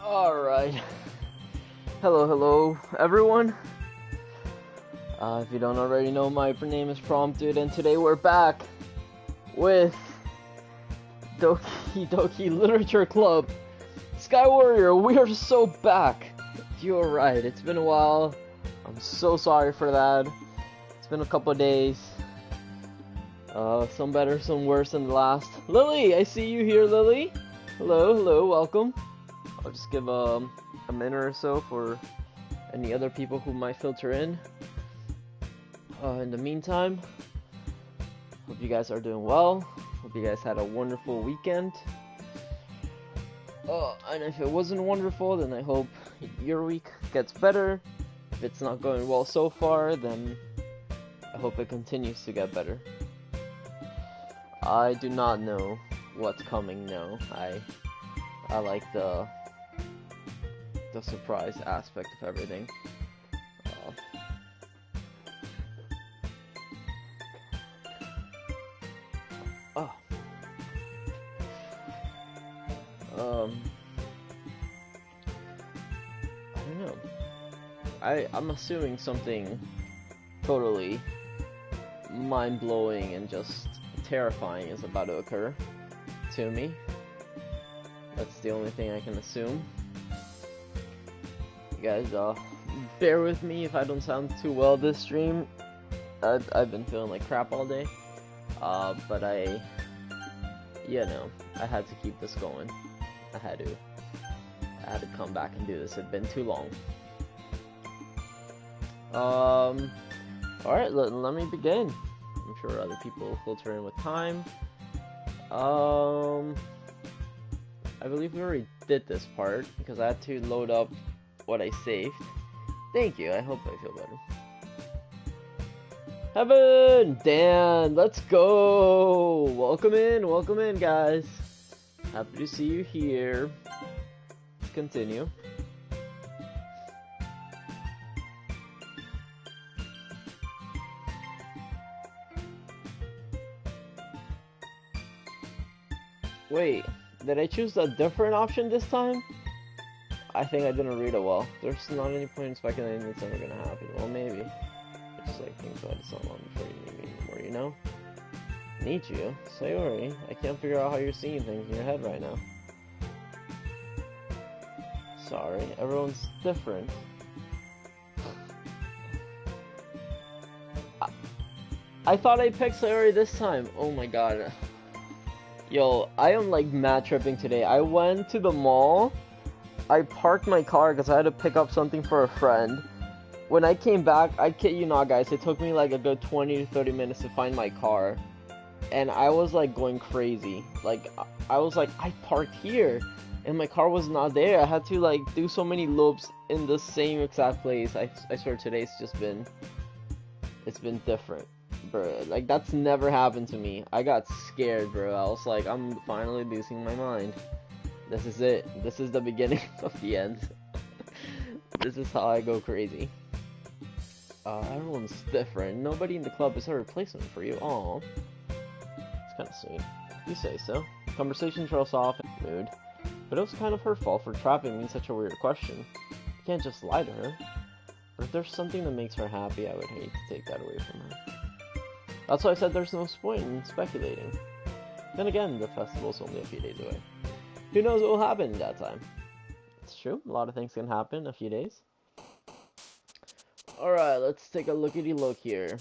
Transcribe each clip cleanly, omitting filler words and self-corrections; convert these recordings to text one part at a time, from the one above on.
Alright. Hello, everyone. If you don't already know, my name is Prompted, and today we're back with Doki Literature Club. Sky Warrior, we are so back. You're right, it's been a while. I'm so sorry for that. It's been a couple of days. Some better, some worse than the last. Lily, I see you here, Lily. Hello, welcome. I'll just give a minute or so for any other people who might filter in. In the meantime, hope you guys are doing well. Hope you guys had a wonderful weekend. And if it wasn't wonderful, then I hope your week gets better. If it's not going well so far, then I hope it continues to get better. I do not know what's coming now. I like the surprise aspect of everything. I don't know. I'm assuming something totally mind-blowing and just terrifying is about to occur to me. That's the only thing I can assume. You guys, bear with me if I don't sound too well this stream. I've been feeling like crap all day. But I had to keep this going. I had to come back and do this. It'd been too long. Alright, let me begin. I'm sure other people will filter in with time. I believe we already did this part because I had to load up what I saved. Thank you, I hope I feel better. Heaven! Dan, let's go! Welcome in, guys. Happy to see you here. Let's continue. Wait, did I choose a different option this time? I think I didn't read it well. There's not any point in speculating it's never gonna happen. Well, maybe. Just like think about it so long before you need me anymore, you know? Need you? Sayori, I can't figure out how you're seeing things in your head right now. Sorry, everyone's different. I thought I picked Sayori this time. Oh my god. Yo, I am like mad tripping today. I went to the mall. I parked my car because I had to pick up something for a friend. When I came back, I kid you not, guys, it took me like a good 20 to 30 minutes to find my car. And I was like going crazy. Like, I was like, I parked here. And my car was not there. I had to like do so many loops in the same exact place. I swear today's just been... It's been different. Bro, like that's never happened to me. I got scared, bro. I was like, I'm finally losing my mind. This is it. This is the beginning of the end. This is how I go crazy. Everyone's different. Nobody in the club is a replacement for you. Aw. It's kind of sweet. You say so. Conversation trails off in mood. But it was kind of her fault for trapping me in such a weird question. You can't just lie to her. But if there's something that makes her happy, I would hate to take that away from her. That's why I said there's no point in speculating. Then again, the festival's only a few days away. Who knows what will happen in that time? It's true, a lot of things can happen in a few days. Alright, let's take a lookity-look here.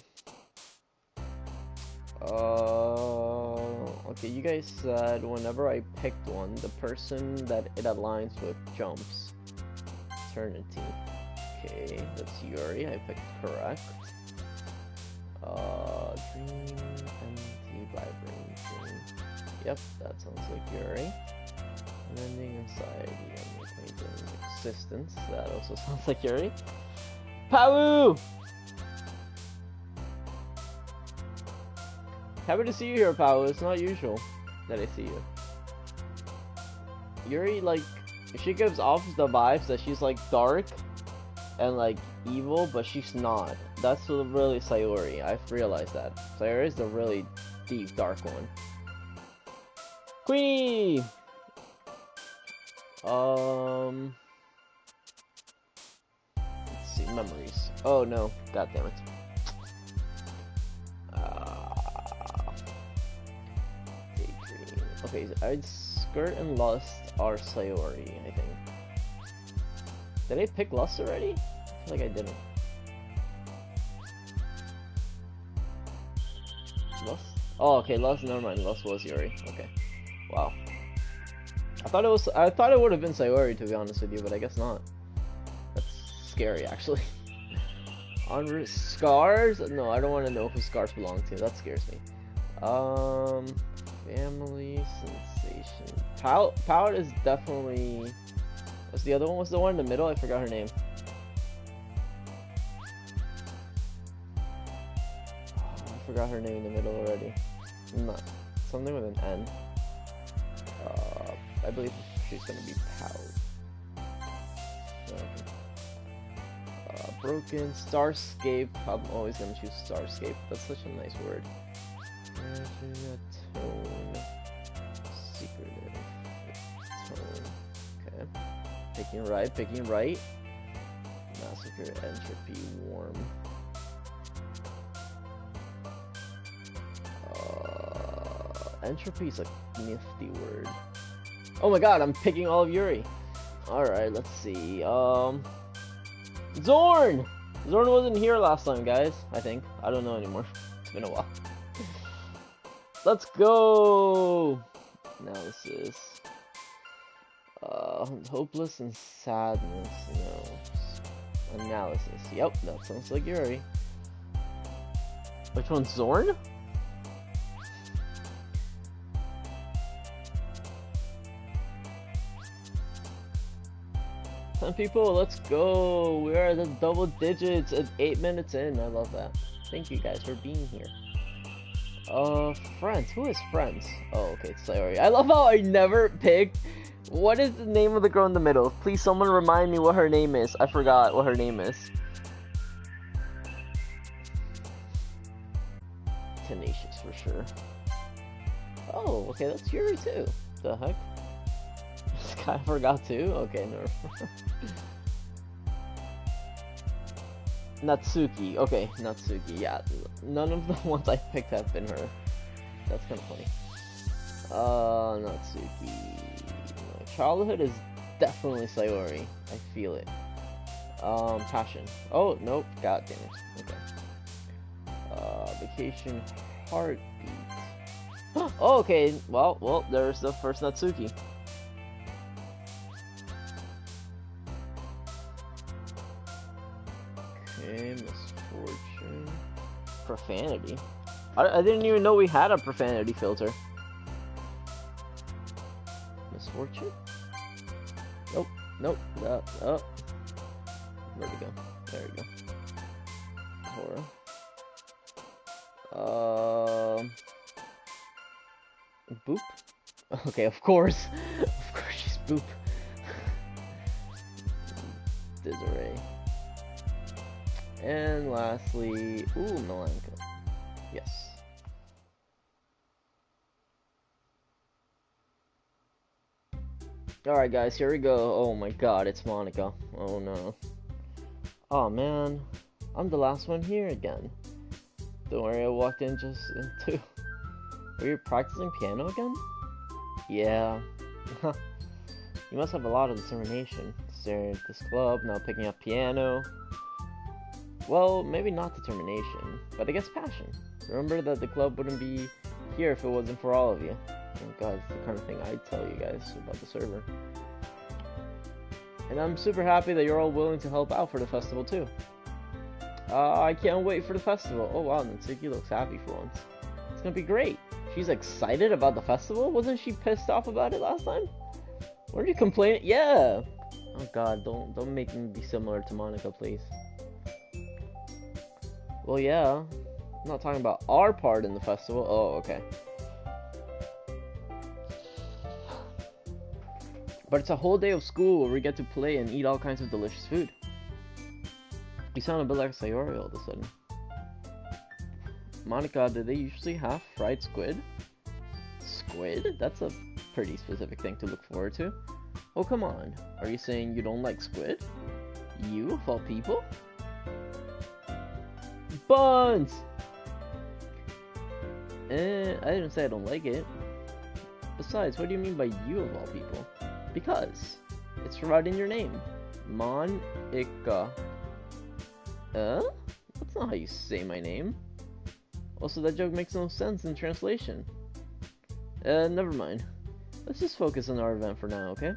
Okay, you guys said whenever I picked one, the person that it aligns with jumps. Eternity. Okay, that's Yuri, I picked correct. Dream, empty, vibration. Yep, that sounds like Yuri. Ending inside, existence. That also sounds like Yuri. Pawu! Happy to see you here, Pawu. It's not usual that I see you. Yuri, like, she gives off the vibes that she's like dark and like evil, but she's not. That's really Sayori. I've realized that. Sayori is the really deep, dark one. Queenie! Let's see, memories. Oh no, god damn it. Daydream. Okay, I'd Skirt and Lust are Sayori, I think. Did I pick Lust already? I feel like I didn't. Lust? Oh, okay, Lust, never mind. Lust was Yuri. Okay. Wow. I thought it would have been Sayori, to be honest with you, but I guess not. That's scary, actually. On Scars? No, I don't want to know who Scars belong to. That scares me. Family Sensation. Pout is definitely... What's the other one? What's the one in the middle? I forgot her name. Oh, I forgot her name in the middle already. Not something with an N. I believe she's gonna be Pout. Okay. Broken, Starscape. I'm always gonna choose Starscape. That's such a nice word. Tone. Secretive. Tone. Okay. Picking right. Massacre, Entropy, Warm. Entropy is a nifty word. Oh my god, I'm picking all of Yuri. Alright, let's see. Zorn! Zorn wasn't here last time, guys. I think. I don't know anymore. It's been a while. Let's go! Analysis. Hopeless and sadness. No. Analysis. Yep, that sounds like Yuri. Which one's Zorn? People, let's go. We are at the double digits at 8 minutes in. I love that. Thank you guys for being here. Friends. Who is Friends? Oh, okay, it's Sayori. I love how I never picked. What is the name of the girl in the middle? Please, someone remind me what her name is. I forgot what her name is. Tenacious for sure. Oh, okay, that's Yuri too. The heck? This guy forgot too? Okay, no. Natsuki. Okay, Natsuki. Yeah, none of the ones I picked have been her. That's kind of funny. Natsuki. My childhood is definitely Sayori. I feel it. Passion. Oh, nope. God damn it. Okay. Vacation. Heartbeat. Oh, okay. Well, there's the first Natsuki. Misfortune. Profanity. I didn't even know we had a profanity filter. Misfortune? Nope. Oh. Where'd it go? There we go. Horror. Boop? Okay, of course. Of course she's Boop. Desiree. And lastly, Melanka. Yes. Alright guys, here we go. Oh my god, it's Monica. Oh no. Oh man, I'm the last one here again. Don't worry, I walked in just into... Were you practicing piano again? Yeah. You must have a lot of determination. Staring at this club, now picking up piano. Well, maybe not determination, but I guess passion. Remember that the club wouldn't be here if it wasn't for all of you. Oh god, it's the kind of thing I'd tell you guys about the server. And I'm super happy that you're all willing to help out for the festival too. I can't wait for the festival. Oh wow, Natsuki looks happy for once. It's gonna be great. She's excited about the festival? Wasn't she pissed off about it last time? Weren't you complaining? Yeah! Oh god, don't make me be similar to Monica, please. Well, yeah. I'm not talking about our part in the festival. Oh, okay. But it's a whole day of school where we get to play and eat all kinds of delicious food. You sound a bit like Sayori all of a sudden. Monica, do they usually have fried squid? Squid? That's a pretty specific thing to look forward to. Oh, come on. Are you saying you don't like squid? You, of all people? Buns! I didn't say I don't like it. Besides, what do you mean by you, of all people? Because it's right in your name. Monica. That's not how you say my name. Also, that joke makes no sense in translation. Never mind. Let's just focus on our event for now, okay?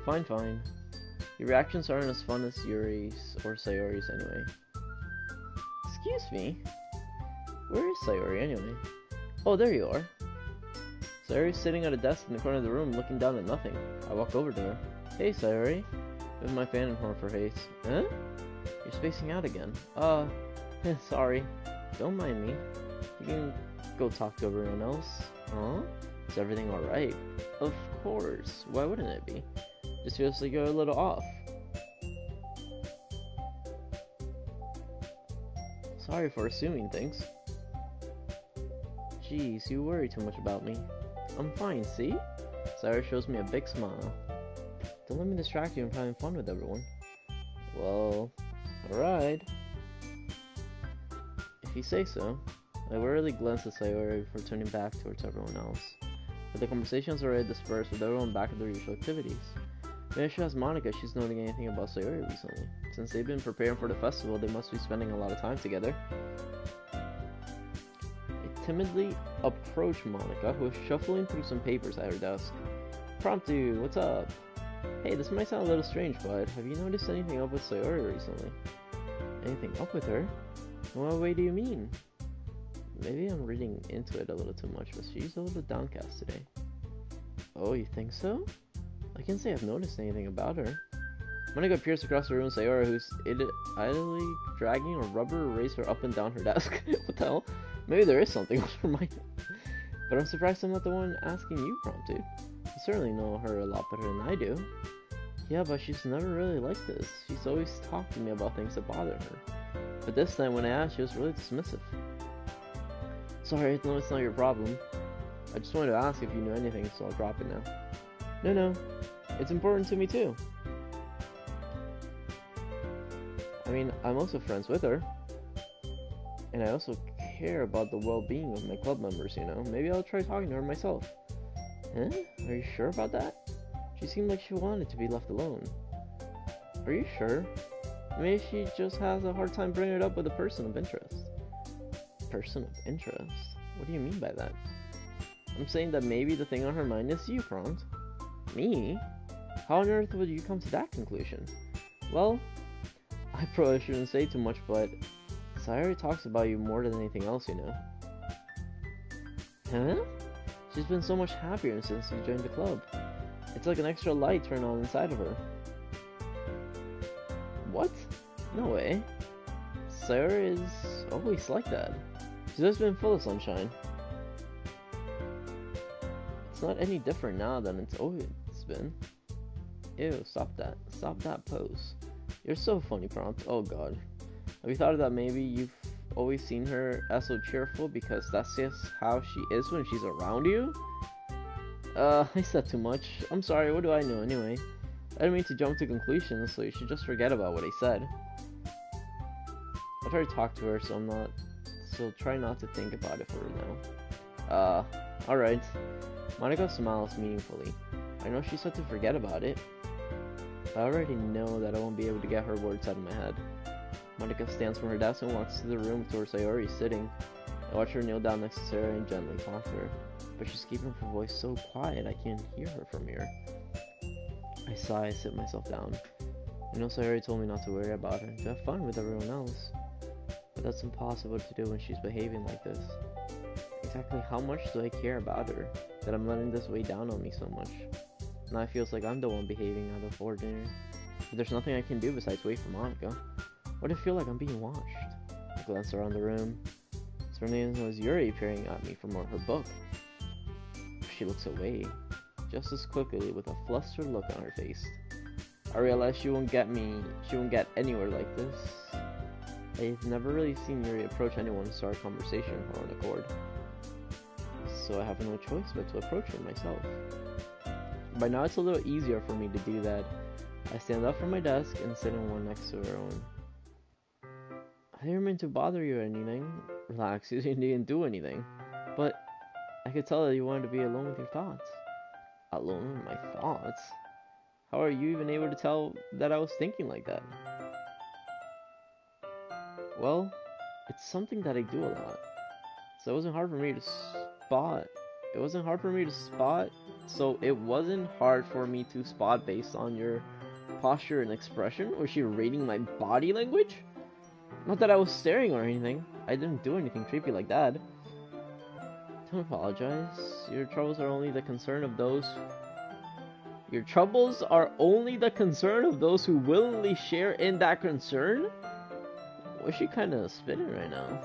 Fine, fine. Your reactions aren't as fun as Yuri's or Sayori's anyway. Excuse me? Where is Sayori anyway? Oh, there you are. Sayori's sitting at a desk in the corner of the room looking down at nothing. I walk over to her. Hey, Sayori. With my fan in front of her face. Huh? You're spacing out again. Sorry. Don't mind me. You can go talk to everyone else. Huh? Is everything alright? Of course. Why wouldn't it be? Just feels like you're a little off. Sorry for assuming things. Jeez, you worry too much about me. I'm fine, see? Sayori shows me a big smile. Don't let me distract you from having fun with everyone. Well, alright. If you say so. I warily glance at Sayori before turning back towards everyone else. But the conversation's already dispersed with everyone back at their usual activities. Maybe I should ask Monica if she's noting anything about Sayori recently. Since they've been preparing for the festival, they must be spending a lot of time together. I timidly approach Monica, who is shuffling through some papers at her desk. Promptu, what's up? Hey, this might sound a little strange, but have you noticed anything up with Sayori recently? Anything up with her? In what way do you mean? Maybe I'm reading into it a little too much, but she's a little downcast today. Oh, you think so? I can't say I've noticed anything about her. Monica appears across the room with Sayori, who's idly dragging a rubber eraser up and down her desk. What the hell? Maybe there is something else for my... But I'm surprised I'm not the one asking you, Promptu. You certainly know her a lot better than I do. Yeah, but she's never really like this. She's always talked to me about things that bother her. But this time when I asked, she was really dismissive. Sorry, no, it's not your problem. I just wanted to ask if you knew anything, so I'll drop it now. No, it's important to me too. I mean, I'm also friends with her. And I also care about the well-being of my club members, you know? Maybe I'll try talking to her myself. Huh? Are you sure about that? She seemed like she wanted to be left alone. Are you sure? Maybe she just has a hard time bringing it up with a person of interest. Person of interest? What do you mean by that? I'm saying that maybe the thing on her mind is you, Prompt. Me? How on earth would you come to that conclusion? Well, I probably shouldn't say too much, but Sayori talks about you more than anything else, you know. Huh? She's been so much happier since you joined the club. It's like an extra light turned on inside of her. What? No way. Sayori is always like that. She's always been full of sunshine. It's not any different now than it's always been. Ew, stop that. Stop that pose. You're so funny, Prompt. Oh god. Have you thought that maybe you've always seen her as so cheerful because that's just how she is when she's around you? I said too much. I'm sorry, what do I know anyway? I didn't mean to jump to conclusions, so you should just forget about what I said. I've already talked to her, so try not to think about it for now. Alright. Monica smiles meaningfully. I know she said to forget about it. I already know that I won't be able to get her words out of my head. Monica stands from her desk and walks to the room towards Sayori sitting. I watch her kneel down next to Sarah and gently talk to her, but she's keeping her voice so quiet I can't hear her from here. I sigh, sit myself down. I know Sayori told me not to worry about her and to have fun with everyone else, but that's impossible to do when she's behaving like this. Exactly how much do I care about her that I'm letting this weigh down on me so much? Now it feels like I'm the one behaving out of ordinary, but there's nothing I can do besides wait for Monica. What if I feel like I'm being watched? I glance around the room. Suddenly it was Yuri peering at me from her book. She looks away, just as quickly with a flustered look on her face. I realize she won't get anywhere like this. I've never really seen Yuri approach anyone and start a conversation of her own accord. so I have no choice but to approach her myself. By now it's a little easier for me to do that. I stand up from my desk and sit in one next to her own. I didn't mean to bother you or anything. Relax, you didn't do anything. But I could tell that you wanted to be alone with your thoughts. Alone with my thoughts? How are you even able to tell that I was thinking like that? Well, it's something that I do a lot. So it wasn't hard for me to spot. So it wasn't hard for me to spot based on your posture and expression. Was she reading my body language? Not that I was staring or anything. I didn't do anything creepy like that. Don't apologize. Your troubles are only the concern of those who willingly share in that concern? Was she kind of spitting right now?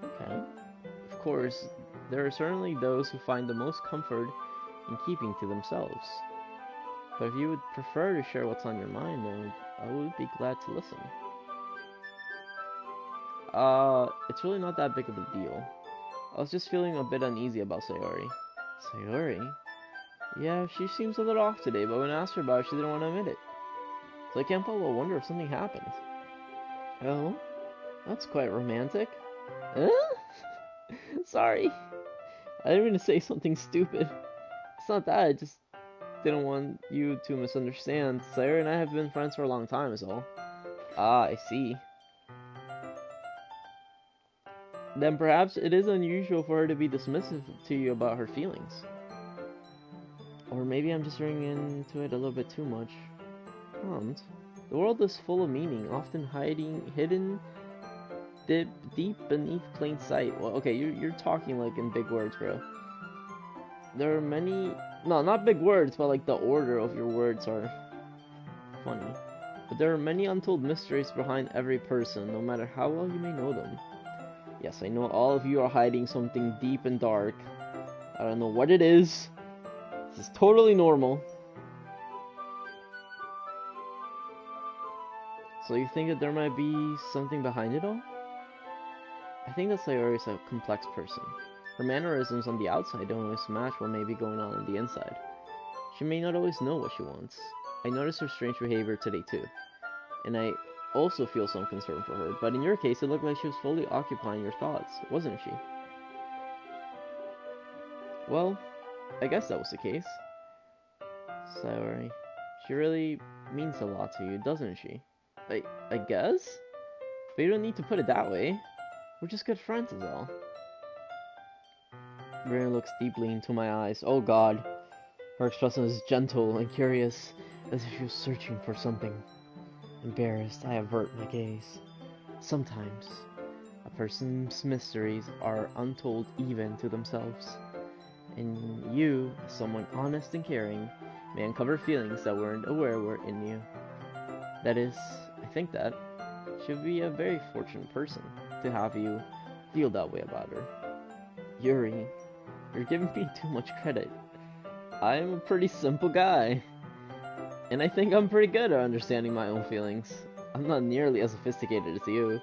Okay. Of course, there are certainly those who find the most comfort in keeping to themselves. But if you would prefer to share what's on your mind, then I would be glad to listen. It's really not that big of a deal. I was just feeling a bit uneasy about Sayori. Sayori? Yeah, she seems a little off today, but when I asked her about it, she didn't want to admit it. So I can't help but wonder if something happened. Oh? That's quite romantic. Huh? Sorry. I didn't mean to say something stupid. It's not that, I just didn't want you to misunderstand. Sayori and I have been friends for a long time is all. Ah, I see. Then perhaps it is unusual for her to be dismissive to you about her feelings. Or maybe I'm just reading into it a little bit too much. Can't. The world is full of meaning, often hidden deep beneath plain sight. Well, okay, you're talking like in big words, bro. There are many... No, not big words, but like the order of your words are funny. But there are many untold mysteries behind every person, no matter how well you may know them. Yes, I know all of you are hiding something deep and dark. I don't know what it is. This is totally normal. So you think that there might be something behind it all? I think that Sayori is a complex person. Her mannerisms on the outside don't always match what may be going on the inside. She may not always know what she wants. I noticed her strange behavior today too. And I also feel some concern for her, but in your case it looked like she was fully occupying your thoughts, wasn't she? Well, I guess that was the case. Sayori, she really means a lot to you, doesn't she? I guess? But you don't need to put it that way. We're just good friends is all. Brian looks deeply into my eyes. Oh god. Her expression is gentle and curious, as if she was searching for something. Embarrassed, I avert my gaze. Sometimes, a person's mysteries are untold even to themselves. And you, as someone honest and caring, may uncover feelings that weren't aware were in you. That is, I think that she'll be a very fortunate person to have you feel that way about her. Yuri, you're giving me too much credit. I'm a pretty simple guy. And I think I'm pretty good at understanding my own feelings. I'm not nearly as sophisticated as you.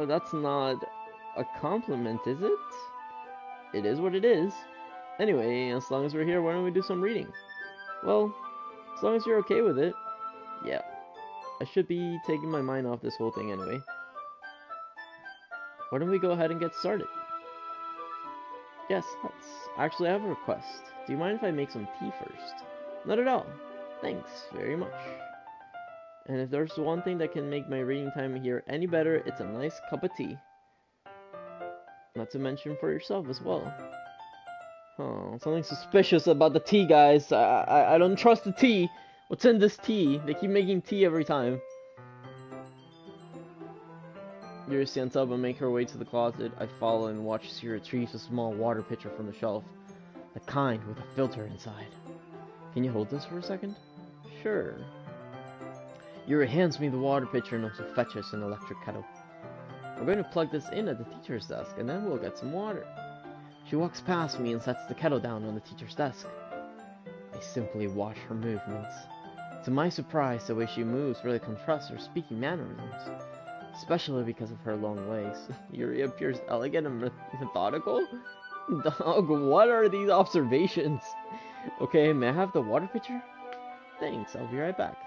That's not a compliment, is it? It is what it is. Anyway, as long as we're here, why don't we do some reading? Well, as long as you're okay with it. Yeah. I should be taking my mind off this whole thing anyway. Why don't we go ahead and get started? Yes, let's. Actually, I have a request. Do you mind if I make some tea first? Not at all. Thanks very much. And if there's one thing that can make my reading time here any better, it's a nice cup of tea. Not to mention for yourself as well. Oh, something suspicious about the tea, guys. I don't trust the tea. What's in this tea? They keep making tea every time. Yuri stands up and makes her way to the closet. I follow and watch as she retrieves a small water pitcher from the shelf. The kind with a filter inside. Can you hold this for a second? Sure. Yuri hands me the water pitcher and also fetches an electric kettle. We're going to plug this in at the teacher's desk and then we'll get some water. She walks past me and sets the kettle down on the teacher's desk. I simply watch her movements. To my surprise, the way she moves really contrasts her speaking mannerisms. especially because of her long legs. Yuri appears elegant and methodical? Dog, what are these observations? Okay, may I have the water pitcher? Thanks, I'll be right back.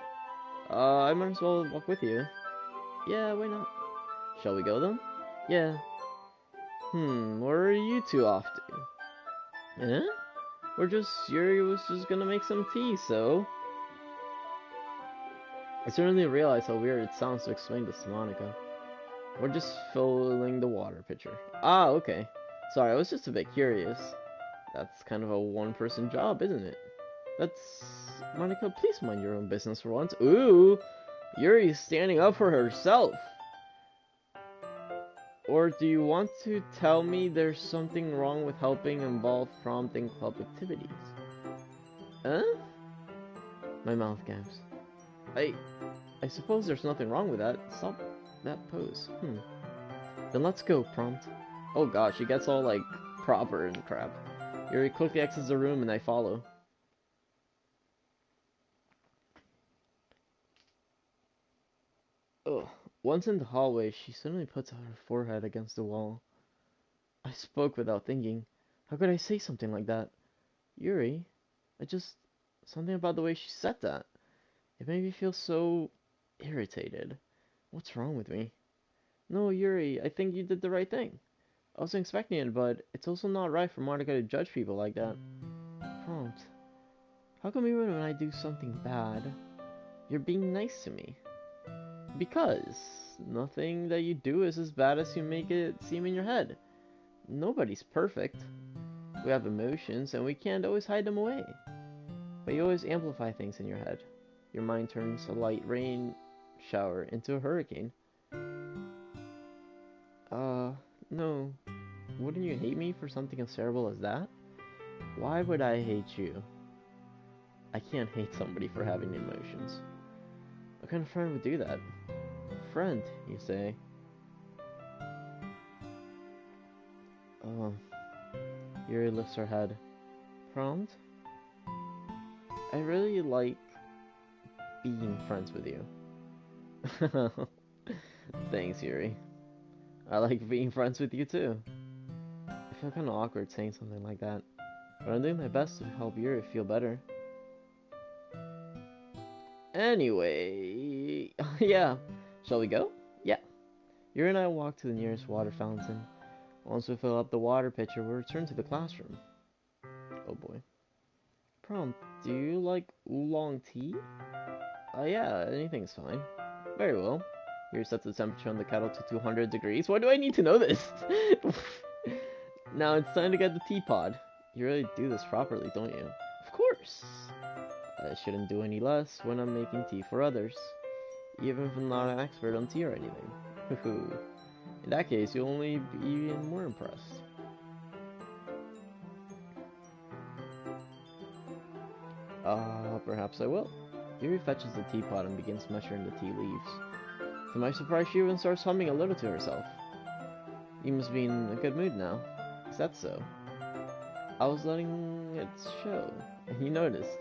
I might as well walk with you. Yeah, why not? Shall we go then? Yeah. Where are you two off to? Eh? Yuri was just gonna make some tea, so... I certainly realize how weird it sounds to explain this to Monica. We're just filling the water pitcher. Ah, okay. Sorry, I was just a bit curious. That's kind of a one-person job, isn't it? That's... Monica, please mind your own business for once. Ooh! Yuri's standing up for herself! Or do you want to tell me there's something wrong with helping involve prompting club activities? Huh? My mouth gaps. I suppose there's nothing wrong with that. Stop that pose. Then let's go, prompt. Oh gosh, she gets all, like, proper and crap. Yuri quickly exits the room and I follow. Ugh. Once in the hallway, she suddenly puts her forehead against the wall. I spoke without thinking. How could I say something like that? Yuri, something about the way she said that. It made me feel so irritated. What's wrong with me? No, Yuri, I think you did the right thing. I wasn't expecting it, but it's also not right for Monica to judge people like that. Prompt. How come even when I do something bad, you're being nice to me? Because nothing that you do is as bad as you make it seem in your head. Nobody's perfect. We have emotions, and we can't always hide them away. But you always amplify things in your head. Your mind turns a light rain shower into a hurricane. No. Wouldn't you hate me for something as terrible as that? Why would I hate you? I can't hate somebody for having emotions. What kind of friend would do that? Friend, you say? Yuri lifts her head. Prompt? I really like being friends with you. Thanks, Yuri. I like being friends with you too. I feel kind of awkward saying something like that, but I'm doing my best to help Yuri feel better. Anyway, yeah. Shall we go? Yeah. Yuri and I walk to the nearest water fountain. Once we fill up the water pitcher, we'll return to the classroom. Oh boy. Prompt, do you like oolong tea? Yeah, anything's fine. Very well. Yuri sets the temperature on the kettle to 200 degrees. Why do I need to know this? Now it's time to get the teapot. You really do this properly, don't you? Of course. I shouldn't do any less when I'm making tea for others, even if I'm not an expert on tea or anything. In that case, you'll only be even more impressed. Perhaps I will. Yuri fetches the teapot and begins measuring the tea leaves. To my surprise, she even starts humming a little to herself. You must be in a good mood now. Is that so? I was letting it show, and you noticed.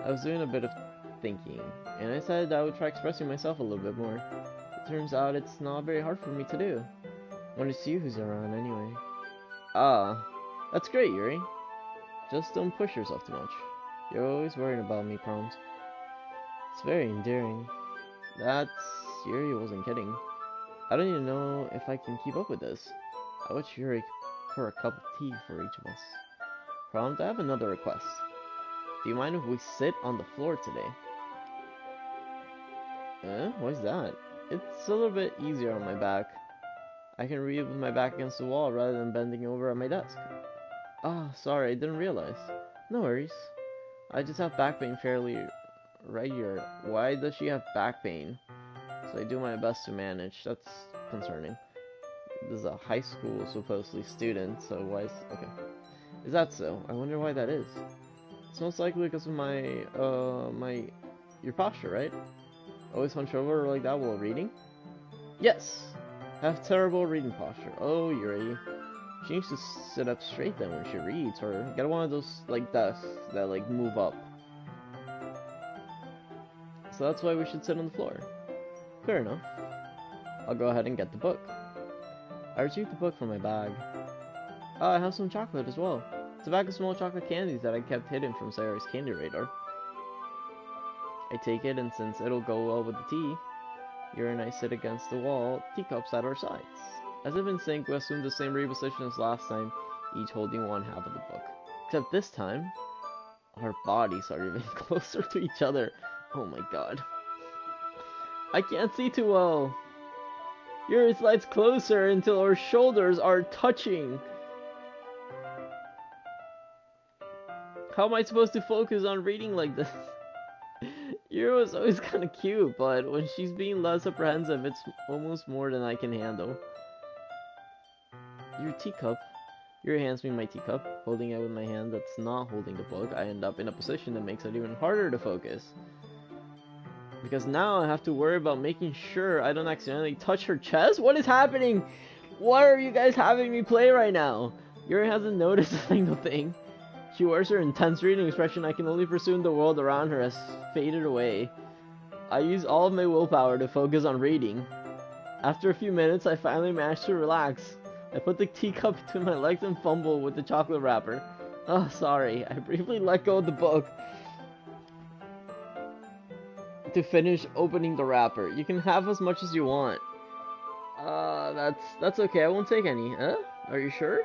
I was doing a bit of thinking, and I decided I would try expressing myself a little bit more. It turns out it's not very hard for me to do, when it's you who's around anyway. That's great, Yuri. Just don't push yourself too much. You're always worrying about me, Prompt. It's very endearing. Yuri wasn't kidding. I don't even know if I can keep up with this. I wish Yuri pour a cup of tea for each of us. Prompt, I have another request. Do you mind if we sit on the floor today? Why's that? It's a little bit easier on my back. I can read with my back against the wall rather than bending over at my desk. Sorry, I didn't realize. No worries. I just have back pain fairly regular. Why does she have back pain? So I do my best to manage. That's concerning. This is a high school, supposedly, student, so why is... Okay. Is that so? I wonder why that is. It's most likely because of your posture, right? Always hunch over like that while reading? Yes! Have terrible reading posture. Oh, Yuri. She needs to sit up straight then when she reads, or get one of those, like, desks that, like, move up. So that's why we should sit on the floor. Fair enough. I'll go ahead and get the book. I retrieved the book from my bag. Oh, I have some chocolate as well. It's a bag of small chocolate candies that I kept hidden from Sarah's candy radar. I take it, and since it'll go well with the tea, Yuri and I sit against the wall, teacups at our sides. As if in sync, we assume the same reading position as last time, each holding one half of the book. Except this time, our bodies are even closer to each other. Oh my god. I can't see too well. Yuri slides closer until our shoulders are touching. How am I supposed to focus on reading like this? Yuri was always kind of cute, but when she's being less apprehensive, it's almost more than I can handle. Your teacup. Yuri hands me my teacup. Holding it with my hand that's not holding the book, I end up in a position that makes it even harder to focus. Because now I have to worry about making sure I don't accidentally touch her chest? What is happening? What are you guys having me play right now? Yuri hasn't noticed a single thing. She wears her intense reading expression I can only presume the world around her has faded away. I use all of my willpower to focus on reading. After a few minutes, I finally manage to relax. I put the teacup between my legs and fumble with the chocolate wrapper. Oh, sorry. I briefly let go of the book to finish opening the wrapper. You can have as much as you want. That's okay. I won't take any. Huh? Are you sure?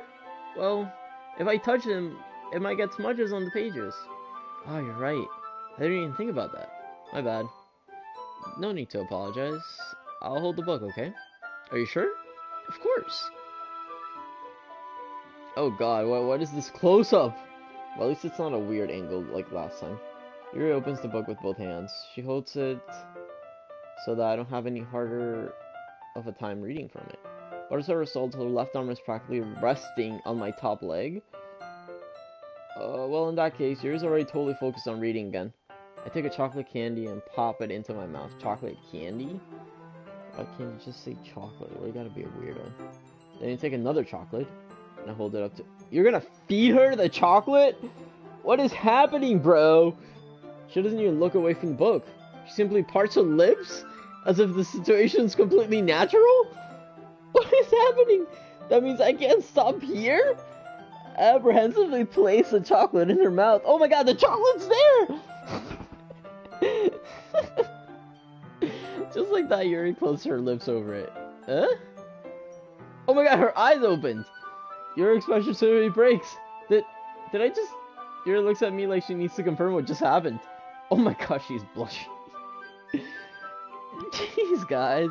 Well, if I touch them, it might get smudges on the pages. Oh, you're right. I didn't even think about that. My bad. No need to apologize. I'll hold the book, okay? Are you sure? Of course. Oh god, what is this close-up? Well, at least it's not a weird angle like last time. Yuri opens the book with both hands. She holds it so that I don't have any harder of a time reading from it. But as a result, her left arm is practically resting on my top leg. Well, in that case, Yuri's already totally focused on reading again. I take a chocolate candy and pop it into my mouth. Chocolate candy? Why can't you just say chocolate? Well, you gotta be a weirdo. Then you take another chocolate, and I hold it up to... You're gonna feed her the chocolate? What is happening, bro? She doesn't even look away from the book. She simply parts her lips, as if the situation's completely natural? What is happening? That means I can't stop here? I apprehensively place the chocolate in her mouth. Oh my god, the chocolate's there! Just like that, Yuri closed her lips over it. Huh? Oh my god, her eyes opened! Your expression suddenly breaks. Did I just... Yuri looks at me like she needs to confirm what just happened. Oh my gosh, she's blushing. Jeez, guys.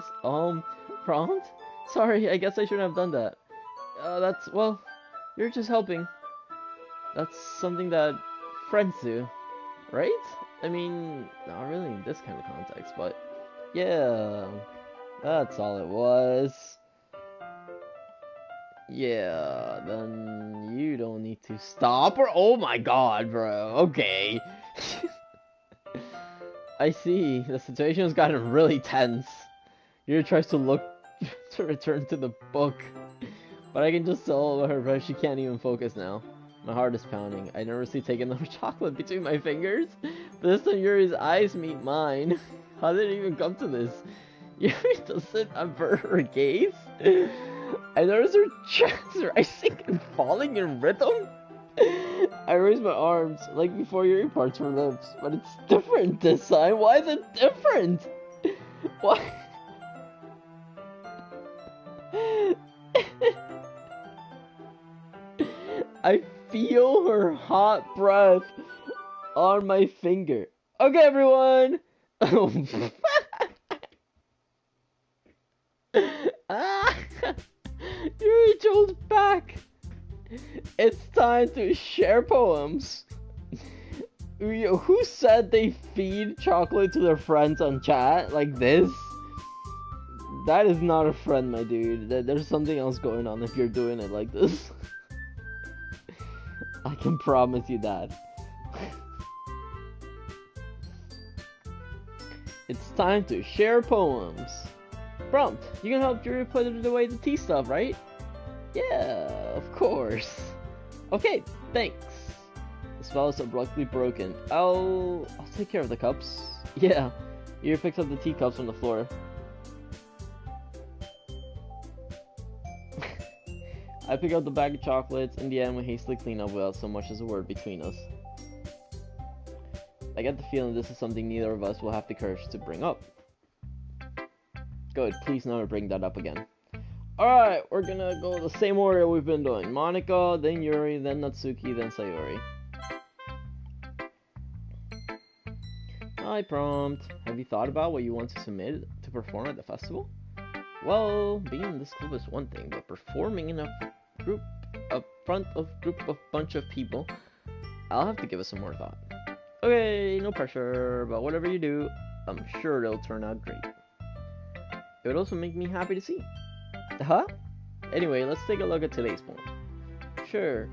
Prompt? Sorry, I guess I shouldn't have done that. Well, you're just helping. That's something that friends do, right? I mean, not really in this kind of context, but yeah, that's all it was. Yeah, then you don't need to stop or... Oh my god, bro. Okay. I see. The situation has gotten really tense. Yuri tries to look to return to the book, but I can just tell her she can't even focus now. My heart is pounding. I nervously take another chocolate between my fingers, but this time Yuri's eyes meet mine. How did it even come to this? Yuri doesn't avert her gaze. I notice her chest rising and falling in rhythm. I raise my arms, like before Yuri parts her lips, but it's different this time. Why is it different? Why? I feel her hot breath on my finger. Okay, everyone. Yuri jolts back. It's time to share poems. Who said they feed chocolate to their friends on chat like this? That is not a friend, my dude. There's something else going on if you're doing it like this. I can promise you that. It's time to share poems. Prompt, you can help Yuri put away the tea stuff, right? Yeah, of course. Okay, thanks. The spell is abruptly broken. I'll take care of the cups. Yeah. Yuri picks up the teacups from the floor. I pick up the bag of chocolates. In the end, we hastily clean up without so much as a word between us. I get the feeling this is something neither of us will have the courage to bring up. Good, please never bring that up again. Alright, we're gonna go the same order we've been doing. Monika, then Yuri, then Natsuki, then Sayori. Hi, prompt. Have you thought about what you want to submit to perform at the festival? Well, being in this club is one thing, but performing in a bunch of people, I'll have to give it some more thought. Okay, no pressure, but whatever you do, I'm sure it'll turn out great. It would also make me happy to see. Huh? Anyway, let's take a look at today's poem. Sure.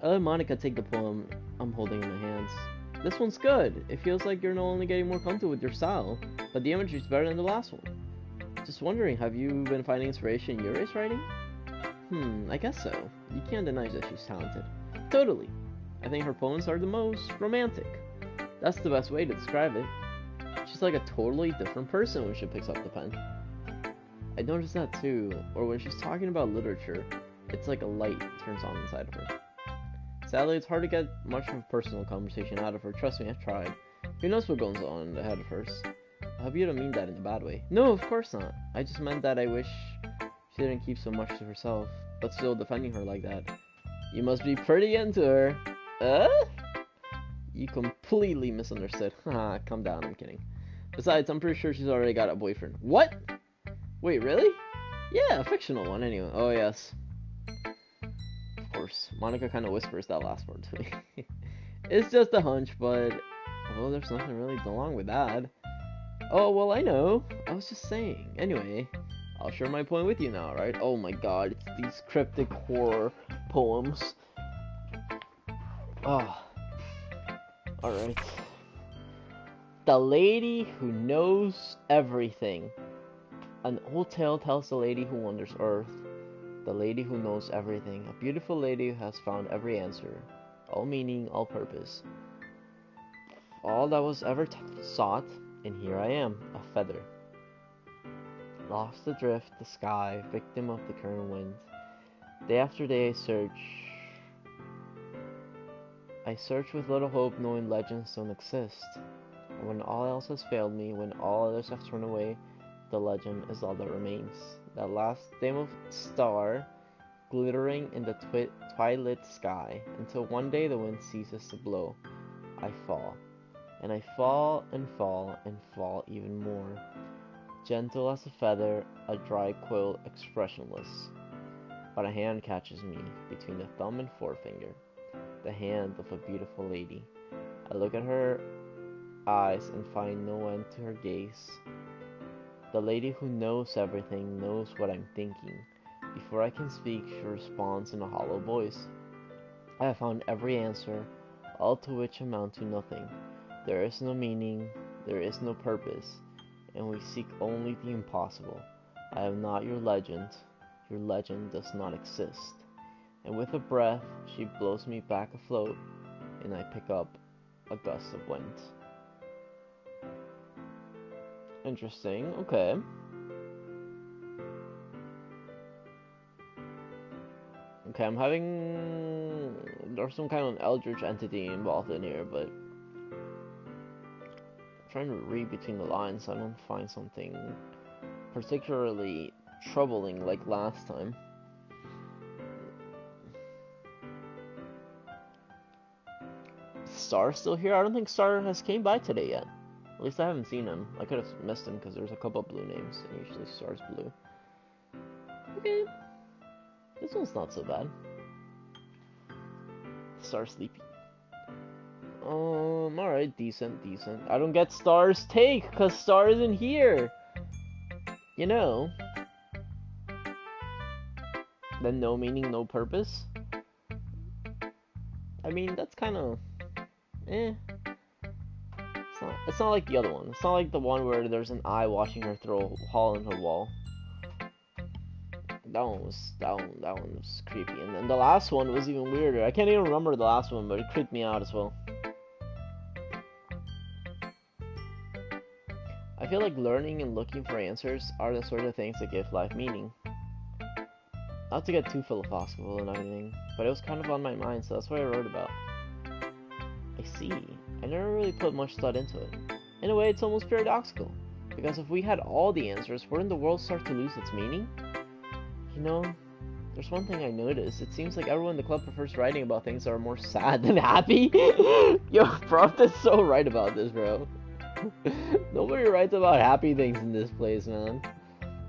I let Monika take the poem I'm holding in my hands. This one's good. It feels like you're not only getting more comfortable with your style, but the imagery's better than the last one. Just wondering, have you been finding inspiration in Yuri's writing? I guess so. You can't deny that she's talented. Totally. I think her poems are the most romantic. That's the best way to describe it. She's like a totally different person when she picks up the pen. I noticed that too, or when she's talking about literature, it's like a light turns on inside of her. Sadly, it's hard to get much of a personal conversation out of her. Trust me, I've tried. Who knows what goes on in the head of hers? I hope you don't mean that in a bad way. No, of course not. I just meant that I wish she didn't keep so much to herself, but still defending her like that. You must be pretty into her. You completely misunderstood. Haha, calm down, I'm kidding. Besides, I'm pretty sure she's already got a boyfriend. What? Wait, really? Yeah, a fictional one anyway. Oh, yes. Of course. Monika kind of whispers that last part to me. It's just a hunch, but... well, there's nothing really wrong with that. Oh, well, I know. I was just saying. Anyway, I'll share my point with you now, right? Oh my god, it's these cryptic horror poems. Ah. Alright. The lady who knows everything. An old tale tells the lady who wanders earth. The lady who knows everything. A beautiful lady who has found every answer. All meaning, all purpose. All that was ever sought, and here I am, a feather. Lost adrift, the sky, victim of the current wind. Day after day I search with little hope, knowing legends don't exist. And when all else has failed me, when all others have turned away, the legend is all that remains. That last dim of star, glittering in the twilight sky, until one day the wind ceases to blow. I fall. And I fall and fall and fall even more. Gentle as a feather, a dry quill, expressionless. But a hand catches me between the thumb and forefinger. The hand of a beautiful lady. I look at her eyes and find no end to her gaze. The lady who knows everything knows what I'm thinking. Before I can speak, she responds in a hollow voice. I have found every answer, all to which amount to nothing. There is no meaning, there is no purpose, and we seek only the impossible. I am not your legend does not exist. And with a breath, she blows me back afloat, and I pick up a gust of wind. Interesting, okay. Okay, there's some kind of eldritch entity involved in here, but trying to read between the lines, I don't find something particularly troubling like last time. Star's still here? I don't think Star has came by today yet. At least I haven't seen him. I could have missed him because there's a couple of blue names, and usually Star's blue. Okay. This one's not so bad. Star's sleepy. Alright, decent. I don't get Star's take, because Star isn't here! You know. Then no meaning, no purpose? I mean, that's kind of... It's not like the other one. It's not like the one where there's an eye watching her throw a hole in her wall. That one was creepy. And then the last one was even weirder. I can't even remember the last one, but it creeped me out as well. I feel like learning and looking for answers are the sort of things that give life meaning. Not to get too philosophical and everything, but it was kind of on my mind, so that's what I wrote about. I see. I never really put much thought into it. In a way, it's almost paradoxical. Because if we had all the answers, wouldn't the world start to lose its meaning? You know, there's one thing I noticed. It seems like everyone in the club prefers writing about things that are more sad than happy. Yo, Prof is so right about this, bro. Nobody writes about happy things in this place, man.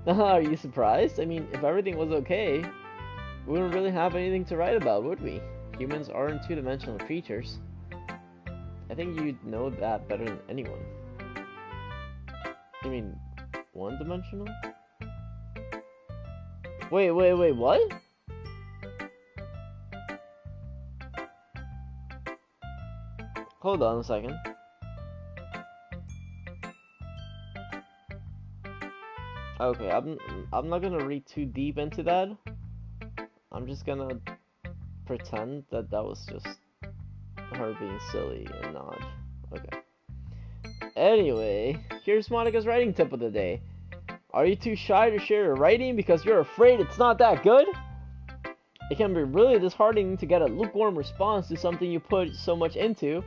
Are you surprised? I mean, if everything was okay, we wouldn't really have anything to write about, would we? Humans aren't two-dimensional creatures. I think you'd know that better than anyone. You mean, one-dimensional? Wait, what? Hold on a second. Okay, I'm not gonna read too deep into that. I'm just gonna pretend that that was just her being silly and nod. Okay. Anyway, here's Monica's writing tip of the day. Are you too shy to share your writing because you're afraid it's not that good? It can be really disheartening to get a lukewarm response to something you put so much into,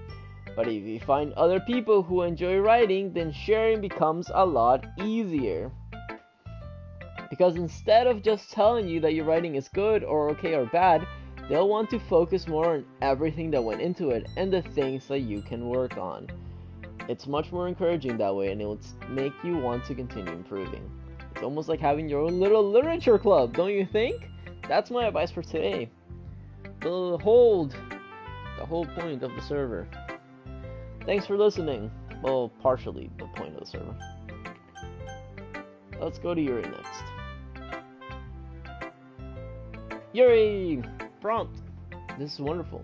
but if you find other people who enjoy writing, then sharing becomes a lot easier. Because instead of just telling you that your writing is good or okay or bad, they'll want to focus more on everything that went into it and the things that you can work on. It's much more encouraging that way, and it will make you want to continue improving. It's almost like having your own little literature club, don't you think? That's my advice for today. The whole point of the server. Thanks for listening. Well, partially the point of the server. Let's go to Yuri next. Yuri! Prompt! This is wonderful.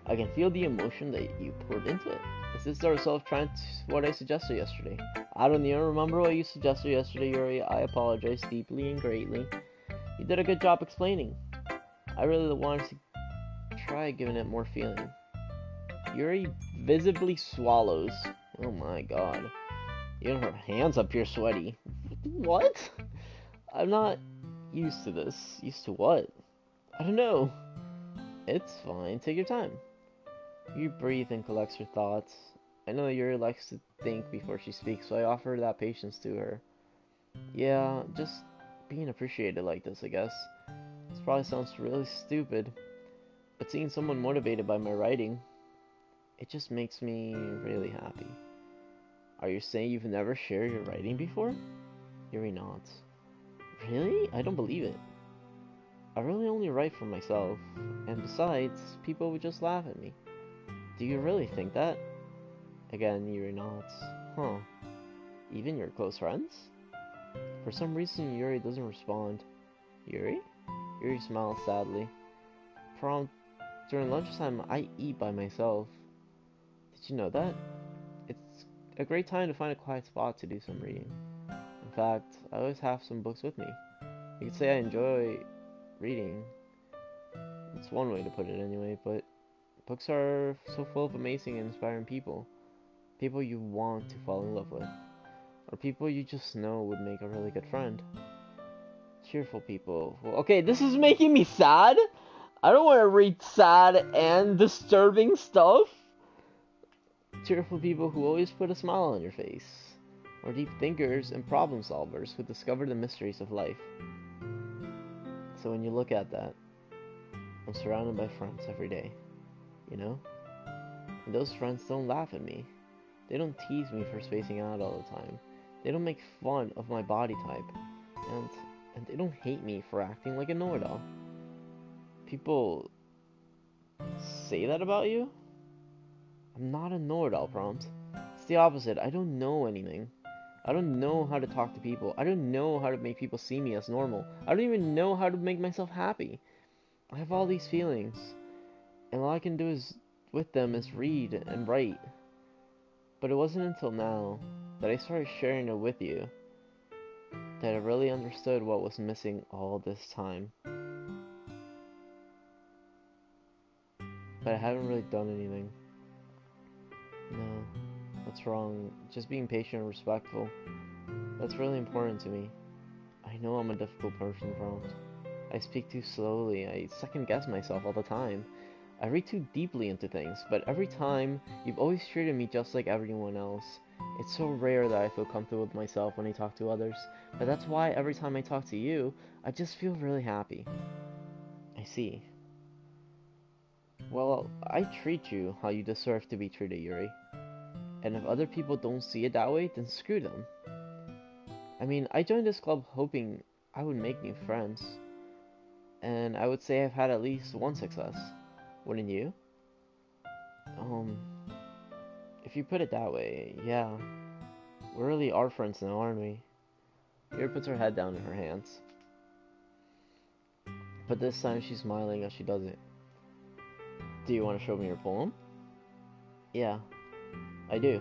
I can feel the emotion that you poured into it. Is this the result of trying what I suggested yesterday? I don't even remember what you suggested yesterday, Yuri. I apologize deeply and greatly. You did a good job explaining. I really wanted to try giving it more feeling. Yuri visibly swallows. Oh my god. Even her hands up here sweaty. What? I'm not used to this. Used to what? I don't know. It's fine. Take your time. You breathe and collects her thoughts. I know Yuri likes to think before she speaks, so I offer that patience to her. Yeah, just being appreciated like this, I guess. This probably sounds really stupid, but seeing someone motivated by my writing, it just makes me really happy. Are you saying you've never shared your writing before? Yuri nods. Really? I don't believe it. I really only write for myself, and besides, people would just laugh at me. Do you really think that? Again, Yuri nods. Huh. Even your close friends? For some reason, Yuri doesn't respond. Yuri? Yuri smiles sadly. During lunchtime, I eat by myself. Did you know that? It's a great time to find a quiet spot to do some reading. In fact, I always have some books with me. You could say I enjoy reading. It's one way to put it anyway, but books are so full of amazing and inspiring people. People you want to fall in love with. Or people you just know would make a really good friend. Cheerful people. Well, okay, this is making me sad. I don't want to read sad and disturbing stuff. Cheerful people who always put a smile on your face. Or deep thinkers and problem solvers who discover the mysteries of life. So when you look at that, I'm surrounded by friends every day, you know? And those friends don't laugh at me. They don't tease me for spacing out all the time. They don't make fun of my body type. And they don't hate me for acting like a know-it-all. People say that about you? I'm not a know-it-all, Prompt. It's the opposite. I don't know anything. I don't know how to talk to people. I don't know how to make people see me as normal. I don't even know how to make myself happy. I have all these feelings, and all I can do with them is read and write. But it wasn't until now that I started sharing it with you that I really understood what was missing all this time. But I haven't really done anything. No, what's wrong. Just being patient and respectful. That's really important to me. I know I'm a difficult person, Prompt. I speak too slowly. I second guess myself all the time. I read too deeply into things, but every time, you've always treated me just like everyone else. It's so rare that I feel comfortable with myself when I talk to others, but that's why every time I talk to you, I just feel really happy. I see. Well, I treat you how you deserve to be treated, Yuri. And if other people don't see it that way, then screw them. I mean, I joined this club hoping I would make new friends. And I would say I've had at least one success. Wouldn't you? If you put it that way, yeah. We really are friends now, aren't we? Yuri puts her head down in her hands. But this time she's smiling as she does it. Do you want to show me your poem? Yeah, I do.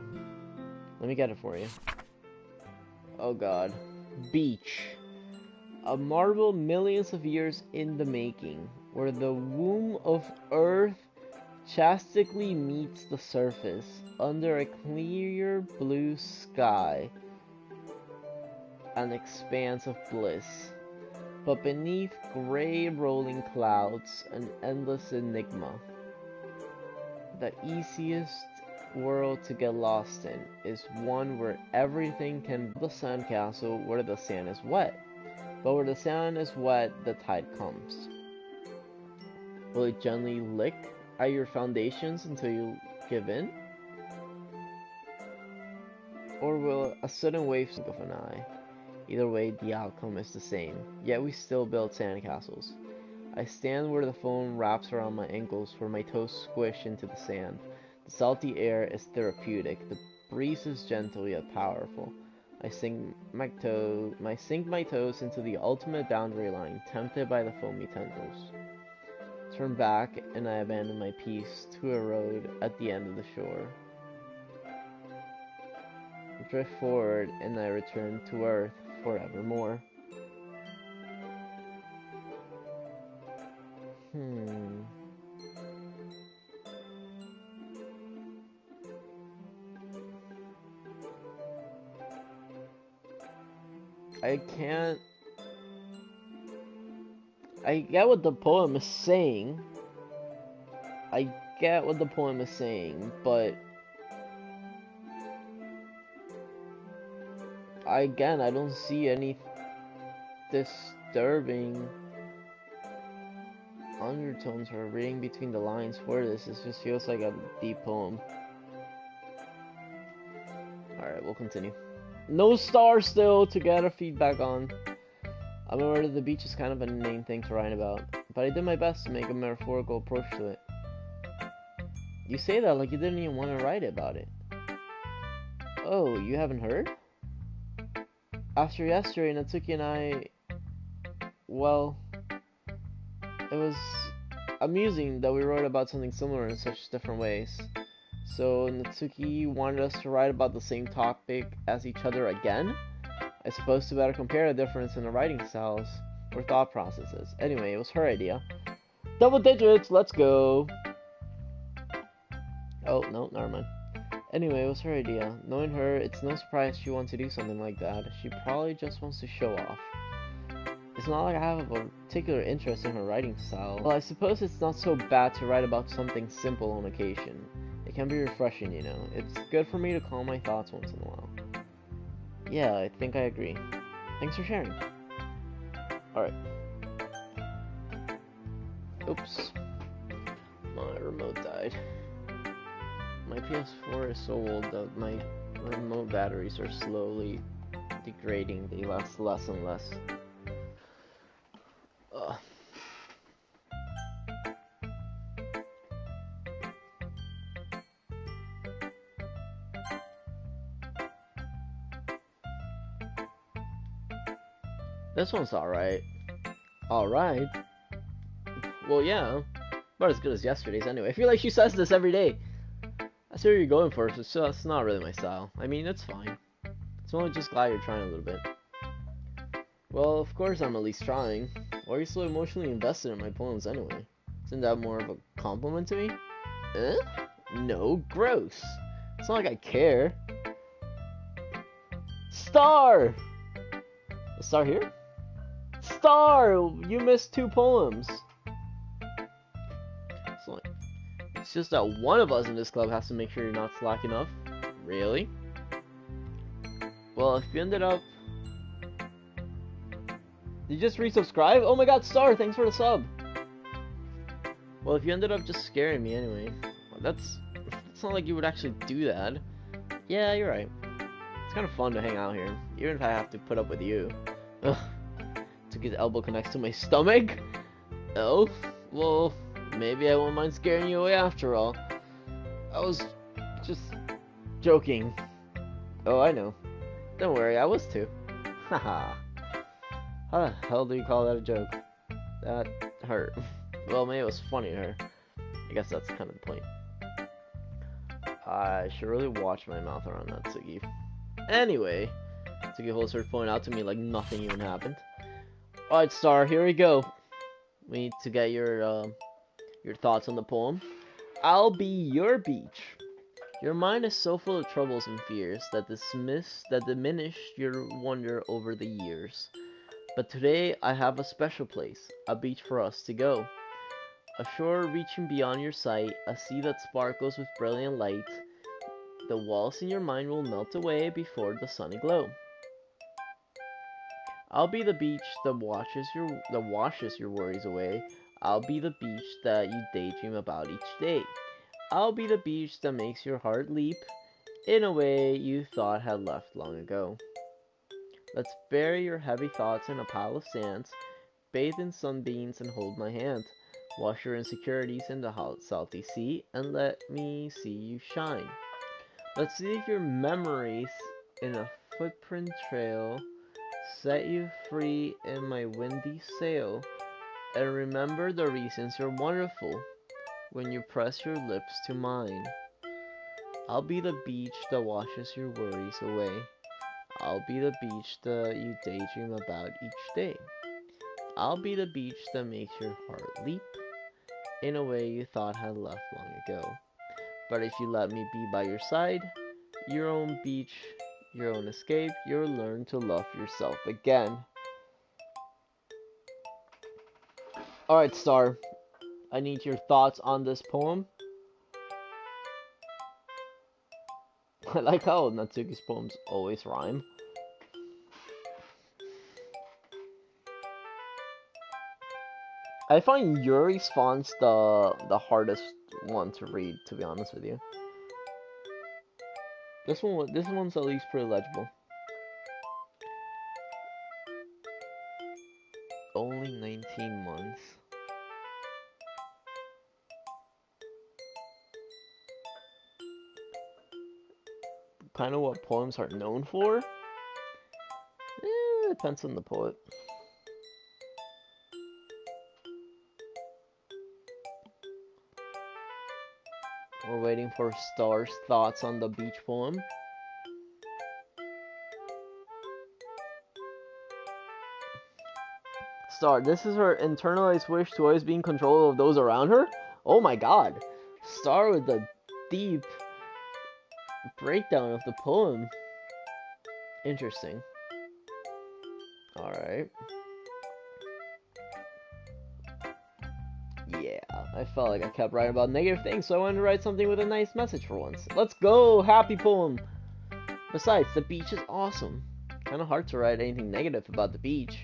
Let me get it for you. Oh god. Beach. A marvel millions of years in the making, where the womb of Earth chastically meets the surface under a clear blue sky. An expanse of bliss. But beneath gray rolling clouds, an endless enigma. The easiest world to get lost in is one where everything can be the sandcastle where the sand is wet. But where the sand is wet, the tide comes. Will it gently lick at your foundations until you give in? Or will a sudden wave sink of an eye? Either way, the outcome is the same, yet we still build sandcastles. I stand where the foam wraps around my ankles, where my toes squish into the sand. The salty air is therapeutic, the breeze is gentle yet powerful. I sink my toes into the ultimate boundary line, tempted by the foamy tendrils. Turn back, and I abandon my peace to a road at the end of the shore. Drift forward, and I return to Earth forevermore. I get what the poem is saying. But I don't see any disturbing undertones or reading between the lines for this. It just feels like a deep poem. Alright, we'll continue. No star still to get a feedback on. I'm aware that the beach is kind of an inane thing to write about, but I did my best to make a metaphorical approach to it. You say that like you didn't even want to write about it. Oh, you haven't heard? After yesterday, Natsuki and I... Well... It was amusing that we wrote about something similar in such different ways. So Natsuki wanted us to write about the same topic as each other again? I suppose to better compare the difference in the writing styles or thought processes. Anyway, it was her idea. Double digits, let's go! Oh, no, never mind. Anyway, it was her idea. Knowing her, it's no surprise she wants to do something like that. She probably just wants to show off. It's not like I have a particular interest in her writing style. Well, I suppose it's not so bad to write about something simple on occasion. It can be refreshing, you know. It's good for me to calm my thoughts once in a while. Yeah, I think I agree. Thanks for sharing. Alright. Oops. My remote died. My PS4 is so old that my remote batteries are slowly degrading. They last less and less. This one's alright. Alright? Well, yeah. About as good as yesterday's anyway. I feel like she says this every day. I see what you're going for, so it's not really my style. I mean, it's fine. It's only just glad you're trying a little bit. Well, of course I'm at least trying. Why are you so emotionally invested in my poems anyway? Isn't that more of a compliment to me? No, gross. It's not like I care. Star! Is Star here? Star! You missed 2 poems. It's just that one of us in this club has to make sure you're not slacking off. Really? Well, if you ended up... Did you just resubscribe? Oh my god, Star, thanks for the sub. Well, if you ended up just scaring me anyway. Well, that's not like you would actually do that. Yeah, you're right. It's kind of fun to hang out here, even if I have to put up with you. Ugh. His elbow connects to my stomach? Oh? Well, maybe I won't mind scaring you away after all. I was just joking. Oh, I know. Don't worry, I was too. Haha. How the hell do you call that a joke? That hurt. Well, maybe it was funny to her. I guess that's kind of the point. I should really watch my mouth around that, Tsugi. Anyway, Tsugi holds her phone out to me like nothing even happened. Alright, Star, here we go. We need to get your thoughts on the poem. I'll be your beach. Your mind is so full of troubles and fears that diminish your wonder over the years. But today I have a special place, a beach for us to go. A shore reaching beyond your sight, a sea that sparkles with brilliant light. The walls in your mind will melt away before the sunny glow. I'll be the beach that washes your worries away. I'll be the beach that you daydream about each day. I'll be the beach that makes your heart leap in a way you thought had left long ago. Let's bury your heavy thoughts in a pile of sands, bathe in sunbeams and hold my hand. Wash your insecurities in the hot salty sea and let me see you shine. Let's leave your memories in a footprint trail. Set you free in my windy sail, and remember the reasons you're wonderful when you press your lips to mine. I'll be the beach that washes your worries away. I'll be the beach that you daydream about each day. I'll be the beach that makes your heart leap in a way you thought had left long ago. But if you let me be by your side, your own beach, your own escape, you'll learn to love yourself again. Alright, Star. I need your thoughts on this poem. I like how Natsuki's poems always rhyme. I find Yuri's fonts the hardest one to read, to be honest with you. This one's at least pretty legible. Only 19 months. Kind of what poems are known for? Depends on the poet. We're waiting for Star's thoughts on the beach poem. Star, this is her internalized wish to always be in control of those around her? Oh my god. Star with the deep breakdown of the poem. Interesting. Alright. Yeah, I felt like I kept writing about negative things, so I wanted to write something with a nice message for once. Let's go! Happy poem! Besides, the beach is awesome. Kinda hard to write anything negative about the beach.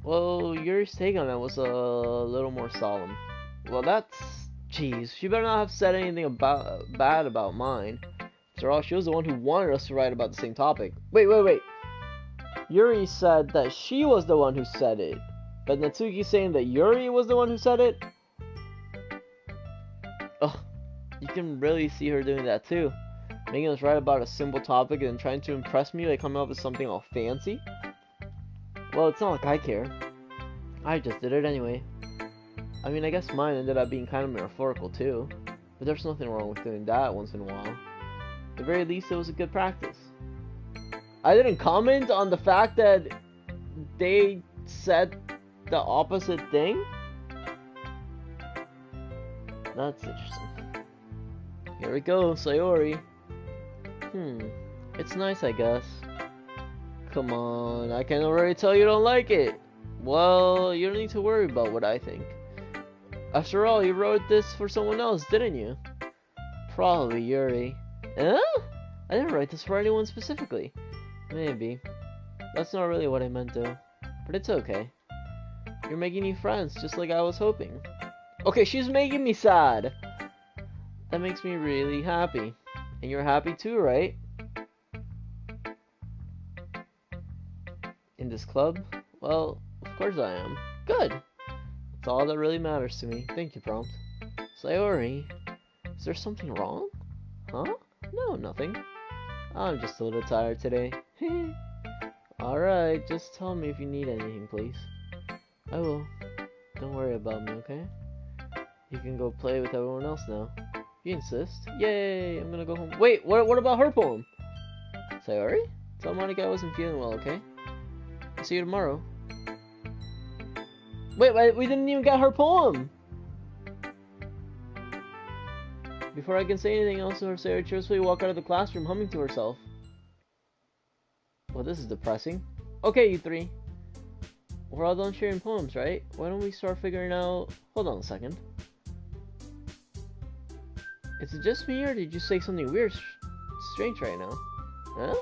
Well, Yuri's take on it was a little more solemn. Well, that's... Jeez, she better not have said anything bad about mine. After all, she was the one who wanted us to write about the same topic. Wait. Yuri said that she was the one who said it. But Natsuki's saying that Yuri was the one who said it? Ugh, you can really see her doing that too. Making us write about a simple topic and trying to impress me by coming up with something all fancy. Well, it's not like I care. I just did it anyway. I mean, I guess mine ended up being kind of metaphorical too. But there's nothing wrong with doing that once in a while. At the very least, it was a good practice. I didn't comment on the fact that they said the opposite thing? That's interesting. Here we go, Sayori. It's nice, I guess. Come on, I can already tell you don't like it. Well, you don't need to worry about what I think. After all, you wrote this for someone else, didn't you? Probably Yuri. Huh? I didn't write this for anyone specifically. Maybe. That's not really what I meant though. But it's okay. You're making new friends, just like I was hoping. Okay, she's making me sad. That makes me really happy. And you're happy too, right? In this club? Well, of course I am. Good. That's all that really matters to me. Thank you, Prompt. Sayori, is there something wrong? Huh? No, nothing. I'm just a little tired today. Alright, just tell me if you need anything, please. I will. Don't worry about me, okay? You can go play with everyone else now. You insist? Yay! I'm gonna go home. Wait, what about her poem? Sayori? Tell Monica I wasn't feeling well, okay? I'll see you tomorrow. Wait, we didn't even get her poem! Before I can say anything else to her, Sayori cheerfully walked out of the classroom humming to herself. Well, this is depressing. Okay, you three. We're all done sharing poems, right? Why don't we start figuring out... Hold on a second. Is it just me, or did you say something weird, strange right now? Huh?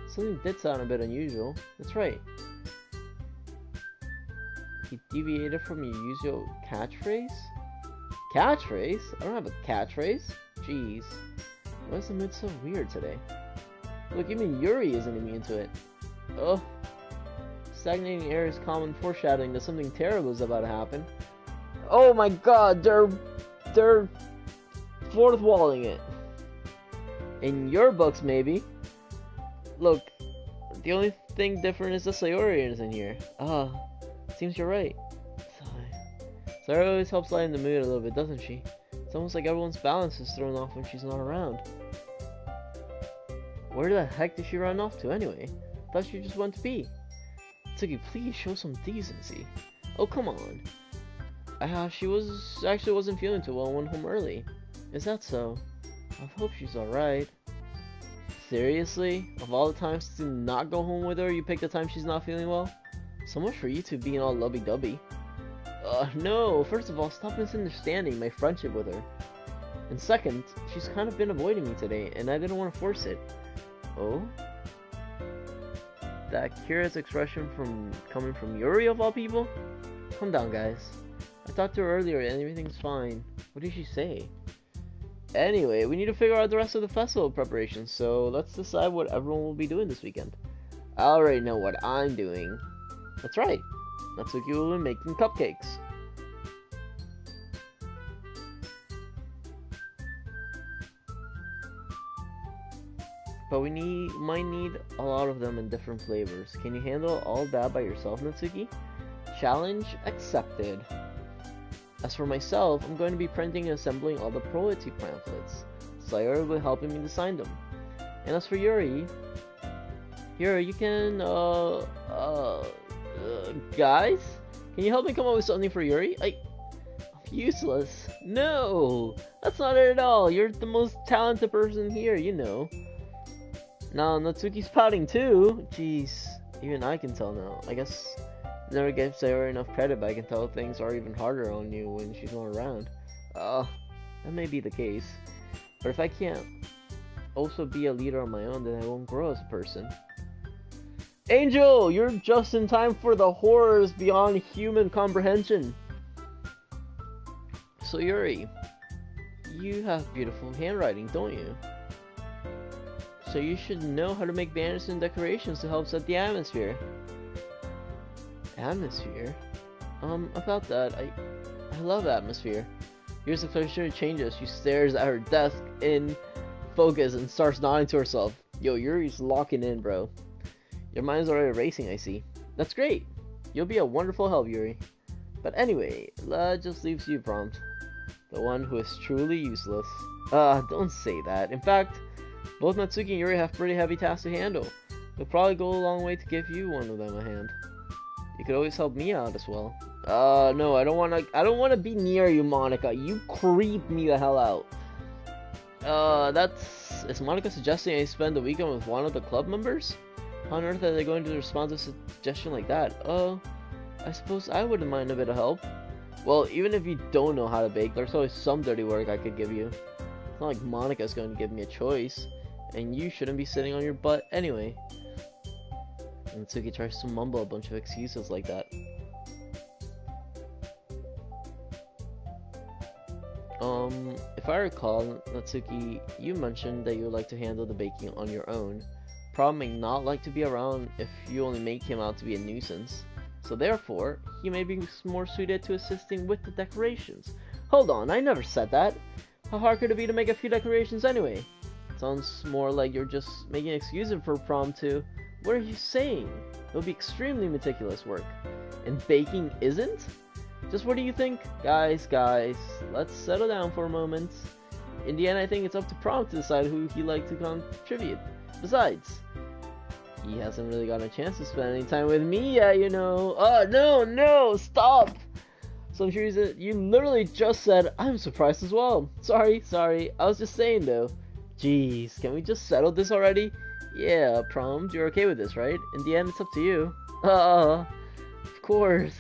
Something did sound a bit unusual. That's right. He deviated from your usual catchphrase? Catchphrase? I don't have a catchphrase. Jeez. Why is the mood so weird today? Look, even Yuri isn't immune to it. Ugh. Stagnating air is common foreshadowing that something terrible is about to happen. Oh my god, they're fourth walling it. In your books, maybe. Look, the only thing different is the Sayori isn't here. Seems you're right. Sayori always helps lighten the mood a little bit, doesn't she? It's almost like everyone's balance is thrown off when she's not around. Where the heck did she run off to anyway? Thought she just went to pee. Tsuki, please show some decency. Oh, come on. She actually wasn't feeling too well and went home early. Is that so? I hope she's alright. Seriously? Of all the times to not go home with her, you pick the time she's not feeling well? So much for you two being all lovey-dovey. No, first of all, stop misunderstanding my friendship with her. And second, she's kind of been avoiding me today, and I didn't want to force it. Oh? That curious expression coming from Yuri of all people? Calm down, guys. I talked to her earlier and everything's fine. What did she say? Anyway, we need to figure out the rest of the festival preparations, so let's decide what everyone will be doing this weekend. I already know what I'm doing. That's right. Natsuki will be making cupcakes. But we might need a lot of them in different flavors. Can you handle all that by yourself, Natsuki? Challenge accepted. As for myself, I'm going to be printing and assembling all the Proety pamphlets. Sayori will be helping me design them. And as for Yuri, you can, guys? Can you help me come up with something for Yuri? I'm useless. No, that's not it at all. You're the most talented person here, you know. Now, Natsuki's pouting too. Jeez, even I can tell now. I guess I never gave Sayori enough credit, but I can tell things are even harder on you when she's not around. That may be the case. But if I can't also be a leader on my own, then I won't grow as a person. Angel, you're just in time for the horrors beyond human comprehension. So Yuri, you have beautiful handwriting, don't you? So you should know how to make banners and decorations to help set the atmosphere. Atmosphere? About that, I love atmosphere. Here's the picture changes. She stares at her desk in focus and starts nodding to herself. Yo, Yuri's locking in, bro. Your mind's already racing, I see. That's great. You'll be a wonderful help, Yuri. But anyway, that just leaves you, Prompt. The one who is truly useless. Don't say that. In fact, both Natsuki and Yuri have pretty heavy tasks to handle. It'll probably go a long way to give you one of them a hand. You could always help me out as well. No, I don't wanna be near you, Monica. You creep me the hell out. Is Monica suggesting I spend the weekend with one of the club members? How on earth are they going to respond to a suggestion like that? I suppose I wouldn't mind a bit of help. Well, even if you don't know how to bake, there's always some dirty work I could give you. It's not like Monica's going to give me a choice, and you shouldn't be sitting on your butt anyway. And Natsuki tries to mumble a bunch of excuses like that. If I recall, Natsuki, you mentioned that you would like to handle the baking on your own. Prom may not like to be around if you only make him out to be a nuisance. So therefore, he may be more suited to assisting with the decorations. Hold on, I never said that. How hard could it be to make a few decorations anyway? Sounds more like you're just making excuses for prom too. What are you saying? It'll be extremely meticulous work. And baking isn't? Just what do you think? Guys, let's settle down for a moment. In the end, I think it's up to Prom to decide who he'd like to contribute. Besides, he hasn't really gotten a chance to spend any time with me yet, you know. Oh, no, stop! So I'm sure you literally just said, I'm surprised as well. Sorry, I was just saying though. Jeez, can we just settle this already? Yeah, Prom, you're okay with this, right? In the end, it's up to you. Of course.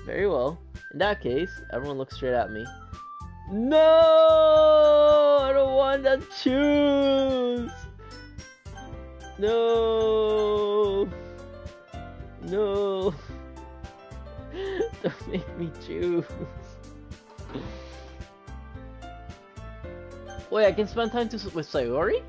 Very well. In that case, everyone looks straight at me. No! I don't want to choose! No! Don't make me choose. Wait, I can spend time with Sayori?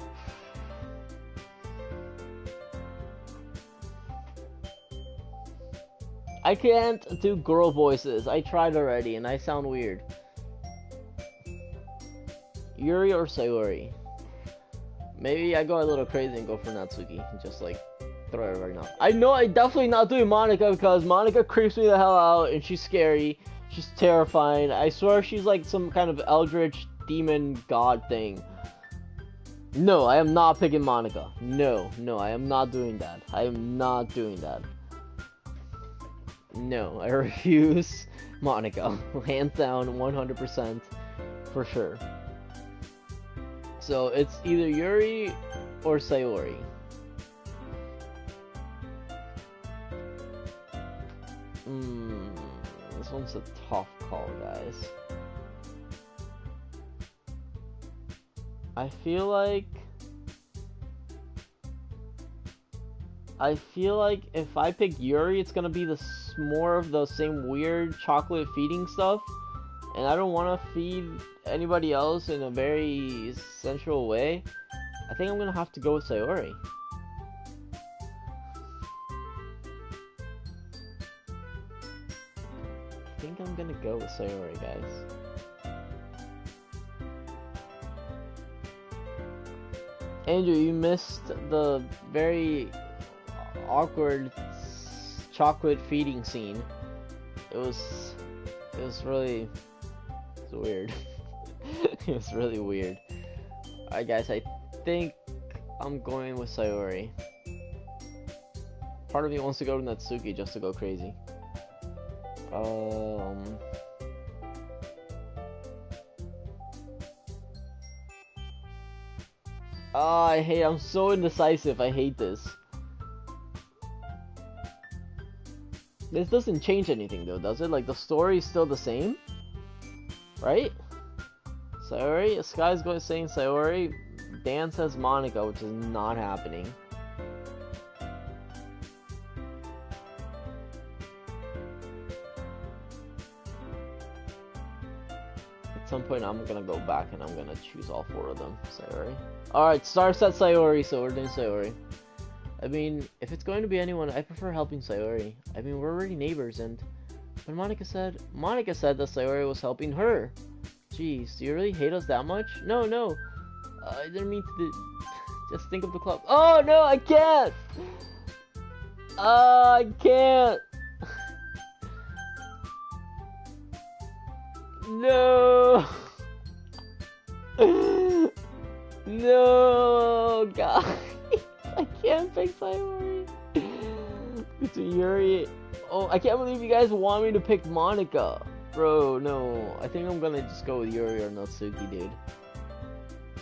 I can't do girl voices. I tried already and I sound weird. Yuri or Sayori? Maybe I go a little crazy and go for Natsuki. Just like throw it right now. I know I'm definitely not doing Monica because Monica creeps me the hell out and she's scary. She's terrifying. I swear she's like some kind of eldritch demon god thing. No, I am not picking Monica. No, I am not doing that. I am not doing that. No, I refuse Monica. Hands down, 100% for sure. So it's either Yuri or Sayori. This one's a tough call, guys. I feel like if I pick Yuri, it's gonna be more of the same weird chocolate feeding stuff, and I don't want to feed anybody else in a very sensual way. I think I'm gonna have to go with Sayori. I think I'm gonna go with Sayori, guys. Andrew, you missed the very awkward chocolate feeding scene. It was really weird. It was really weird. Alright guys, I think I'm going with Sayori. Part of me wants to go to Natsuki just to go crazy. I'm so indecisive. I hate this. This doesn't change anything though, does it? Like, the story is still the same? Right? Sayori? Sky's going saying Sayori. Dan says Monica, which is not happening. At some point I'm gonna go back and I'm gonna choose all four of them. Sayori. Alright, Star said Sayori, so we're doing Sayori. I mean, if it's going to be anyone, I prefer helping Sayori. I mean, we're already neighbors, and... But Monica said that Sayori was helping her. Jeez, do you really hate us that much? No. I didn't mean to just think of the club. Oh, no, I can't! I can't! No! No, God. I can't pick Sayori. Between Yuri. Oh, I can't believe you guys want me to pick Monica. Bro, no. I think I'm gonna just go with Yuri or Natsuki, dude.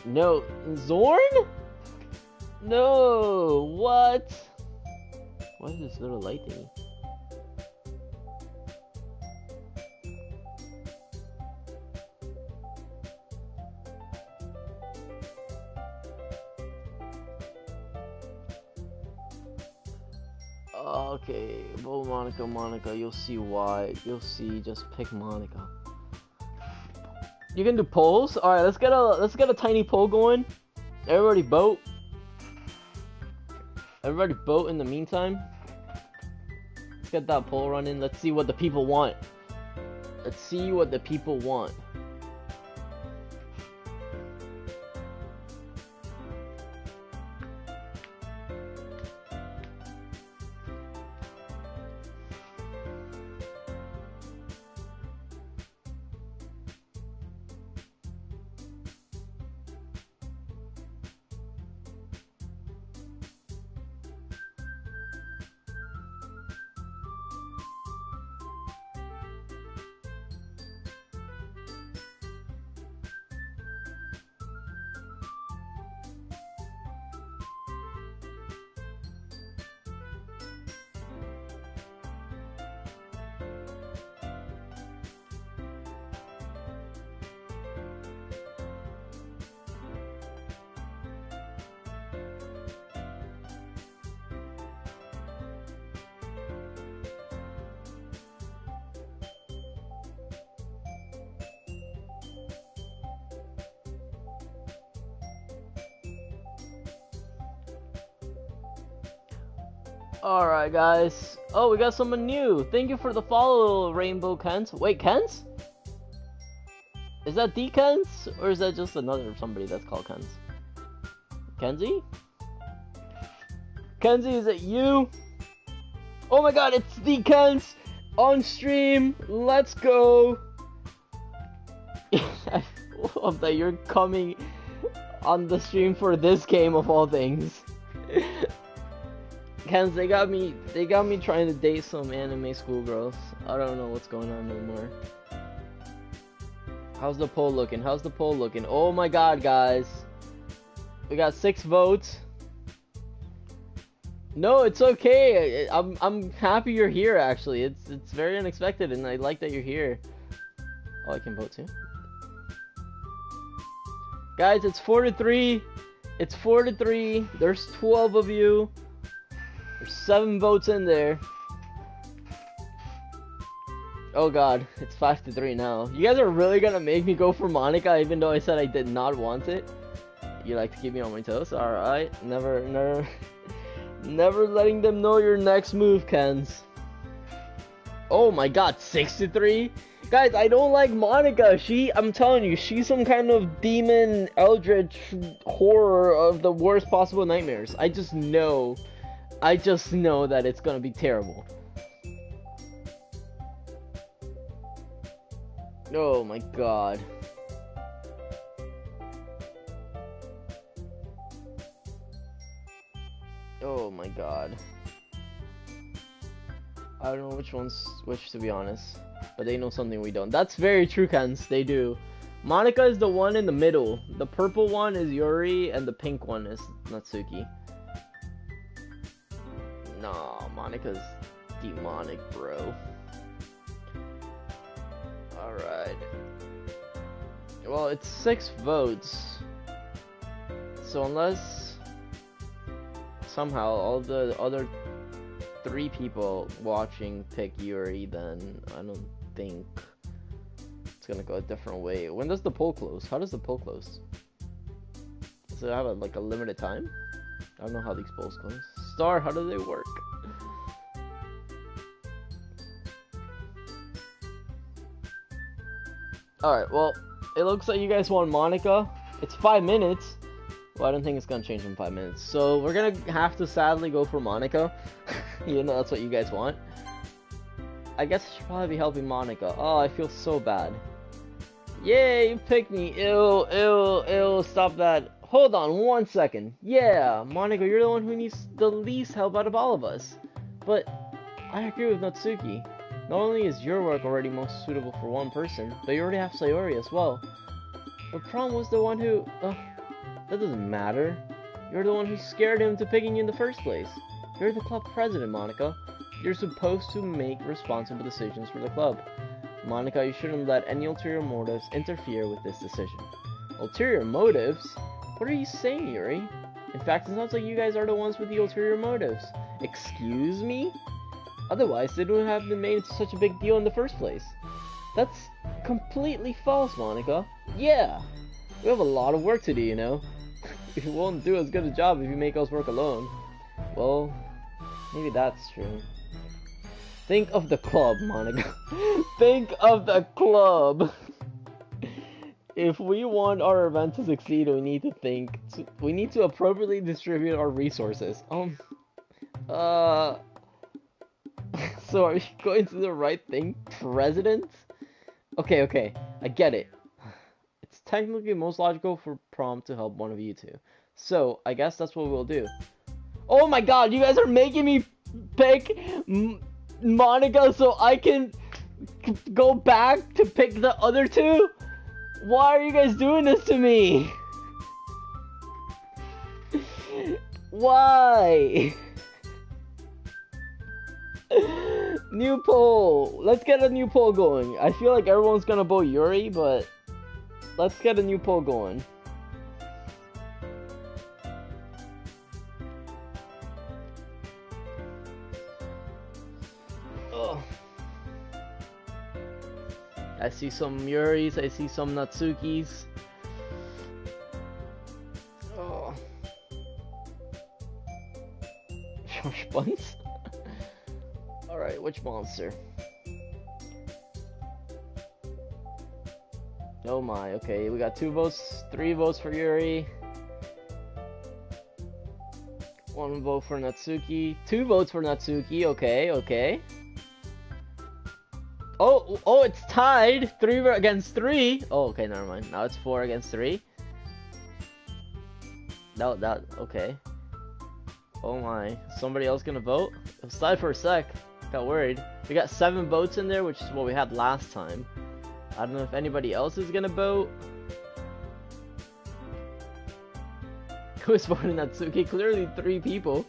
No, Zorn? No, what? What is this little light thingy? Okay, well, Monica, you'll see why. You'll see. Just pick Monica. You can do polls. All right, let's get a tiny poll going. Everybody vote. Everybody vote in the meantime. Let's get that poll running. Let's see what the people want. Let's see what the people want. Alright, guys. Oh, we got someone new. Thank you for the follow, Rainbow Kens. Wait, Kens? Is that the Kens? Or is that just another somebody that's called Kens? Kenzie? Kenzie, is it you? Oh my god, it's the Kens on stream. Let's go. I love that you're coming on the stream for this game of all things. Kens, they got me trying to date some anime schoolgirls. I don't know what's going on anymore. How's the poll looking? How's the poll looking? Oh my god, guys. We got 6 votes. No, it's okay. I'm happy you're here, actually. It's very unexpected, and I like that you're here. Oh, I can vote too. Guys, it's 4-3. It's 4-3. There's 12 of you. There's 7 votes in there. Oh god, it's 5-3 now. You guys are really gonna make me go for Monica even though I said I did not want it? You like to keep me on my toes? Alright. Never letting them know your next move, Kens. Oh my god, 6-3? Guys, I don't like Monica. I'm telling you, she's some kind of demon, eldritch horror of the worst possible nightmares. I just know that it's gonna be terrible. Oh my god. Oh my god. I don't know which one's which, to be honest. But they know something we don't. That's very true, Kens. They do. Monica is the one in the middle. The purple one is Yuri, and the pink one is Natsuki. Nah, Monica's demonic, bro. Alright. Well, it's 6 votes. So unless somehow all the other 3 people watching pick Yuri, then I don't think it's gonna go a different way. When does the poll close? How does the poll close? Does it have a limited time? I don't know how these polls close. Star, how do they work? Alright, well, it looks like you guys want Monica. It's 5 minutes. Well, I don't think it's gonna change in 5 minutes. So we're gonna have to sadly go for Monica. You know, that's what you guys want. I guess I should probably be helping Monica. Oh, I feel so bad. Yay, you picked me. Ew, stop that. Hold on 1 second. Yeah, Monica, you're the one who needs the least help out of all of us. But I agree with Natsuki. Not only is your work already most suitable for one person, but you already have Sayori as well. But Prom was the one who... That doesn't matter. You're the one who scared him to picking you in the first place. You're the club president, Monica. You're supposed to make responsible decisions for the club. Monica, you shouldn't let any ulterior motives interfere with this decision. Ulterior motives? What are you saying, Yuri? In fact, it sounds like you guys are the ones with the ulterior motives. Excuse me? Otherwise, they wouldn't have been made into such a big deal in the first place. That's completely false, Monica. Yeah, we have a lot of work to do, you know. We won't do as good a job if you make us work alone. Well, maybe that's true. Think of the club, Monica. Think of the club. If we want our event to succeed, we need to appropriately distribute our resources. So are you going to do the right thing, President? Okay, I get it. It's technically most logical for Prom to help one of you two. So, I guess that's what we'll do. Oh my god, you guys are making me pick Monica so I can go back to pick the other two? Why are you guys doing this to me? Why? New poll. Let's get a new poll going. I feel like everyone's gonna vote Yuri, but let's get a new poll going. Ugh. I see some Yuris, I see some Natsukis. Oh. Josh Buns? Alright, which monster? Oh my, okay, we got 2 votes, 3 votes for Yuri. 1 vote for Natsuki. 2 votes for Natsuki, okay. Oh, it's tied! 3 against 3! Oh, okay, never mind. Now it's 4 against 3. Okay. Oh my, somebody else gonna vote? It was tied for a sec. Got worried. We got 7 votes in there, which is what we had last time. I don't know if anybody else is gonna vote. Who's voting Natsuki? Clearly 3 people.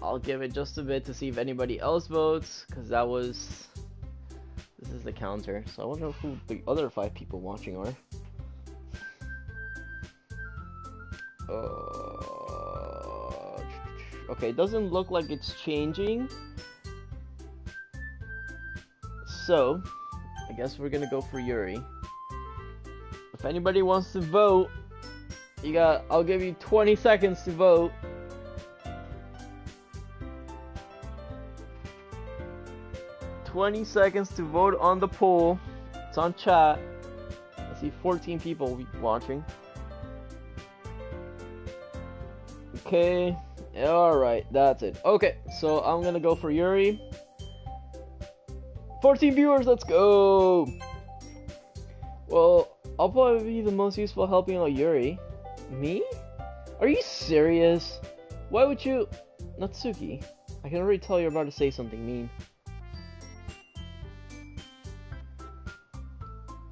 I'll give it just a bit to see if anybody else votes, because this is the counter. So I wonder who the other 5 people watching are. Okay, it doesn't look like it's changing. So, I guess we're gonna go for Yuri. If anybody wants to vote, I'll give you 20 seconds to vote. "20 seconds to vote on the poll." It's on chat. I see 14 people watching. Okay, alright, that's it. Okay, so I'm gonna go for Yuri. 14 viewers, let's go! Well, I'll probably be the most useful helping out Yuri. Me? Are you serious? Why would you... Natsuki, I can already tell you're about to say something mean.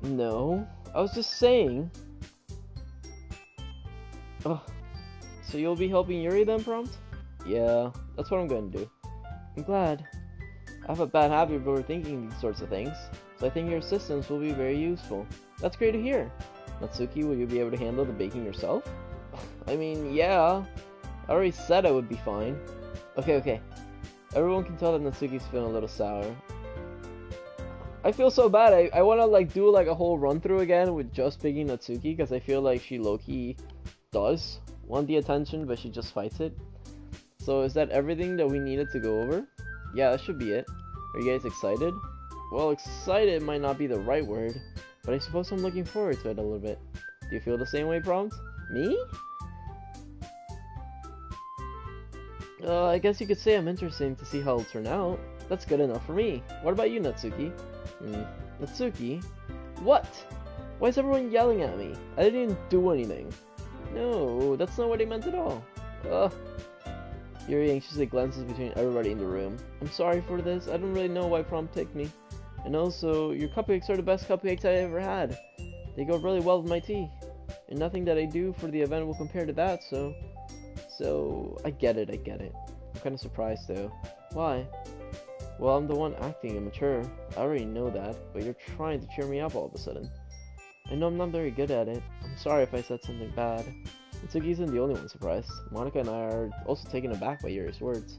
No, I was just saying. Ugh. So you'll be helping Yuri then, Prompt? Yeah, that's what I'm going to do. I'm glad. I have a bad habit of overthinking these sorts of things, so I think your assistance will be very useful. That's great to hear. Natsuki, will you be able to handle the baking yourself? I mean, yeah. I already said I would be fine. Okay. Everyone can tell that Natsuki's feeling a little sour. I feel so bad. I want to do a whole run through again with just picking Natsuki, because I feel like she low-key does want the attention, but she just fights it. So is that everything that we needed to go over? Yeah, that should be it. Are you guys excited? Well, excited might not be the right word, but I suppose I'm looking forward to it a little bit. Do you feel the same way, Prompt? Me? I guess you could say I'm interested to see how it'll turn out. That's good enough for me. What about you, Natsuki? Natsuki? What? Why is everyone yelling at me? I didn't even do anything. No, that's not what I meant at all. Ugh. Yuri anxiously glances between everybody in the room. I'm sorry for this. I don't really know why Prom picked me. And also, your cupcakes are the best cupcakes I ever had. They go really well with my tea. And nothing that I do for the event will compare to that, so, I get it. I'm kind of surprised, though. Why? Well, I'm the one acting immature. I already know that, but you're trying to cheer me up all of a sudden. I know I'm not very good at it. I'm sorry if I said something bad. Mitsuki isn't the only one surprised. Monica and I are also taken aback by Yuri's words.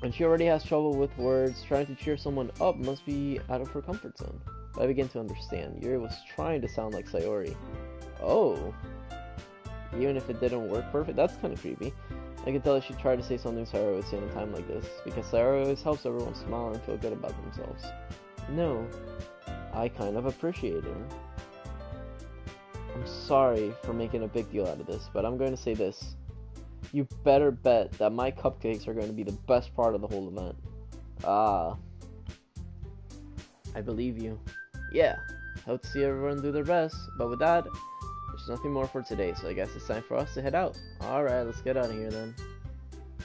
And she already has trouble with words. Trying to cheer someone up must be out of her comfort zone. But I begin to understand. Yuri was trying to sound like Sayori. Oh. Even if it didn't work perfect? That's kind of creepy. I can tell that she tried to say something Sayori would say in a time like this. Because Sayori always helps everyone smile and feel good about themselves. No. I kind of appreciate her. I'm sorry for making a big deal out of this, but I'm going to say this. You better bet that my cupcakes are going to be the best part of the whole event. Ah. I believe you. Yeah. Hope to see everyone do their best. But with that, there's nothing more for today, so I guess it's time for us to head out. Alright, let's get out of here then.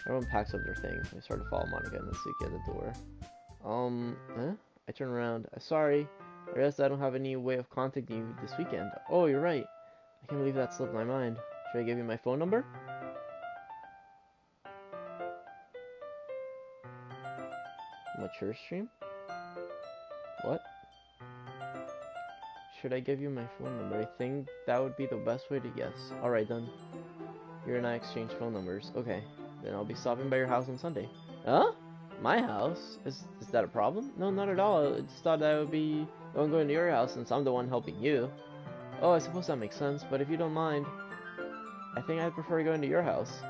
Everyone packs up their things. I start to follow Monica and Mitsuki at the door. I turn around. Sorry. I realized I don't have any way of contacting you this weekend. Oh, you're right. I can't believe that slipped my mind. Should I give you my phone number? Mature stream? What? Should I give you my phone number? I think that would be the best way to guess. Alright then. You and I exchange phone numbers. Okay. Then I'll be stopping by your house on Sunday. Huh? My house? Is that a problem? No, not at all. I just thought I would be the one going to your house since I'm the one helping you. Oh, I suppose that makes sense, but if you don't mind, I think I'd prefer going to your house.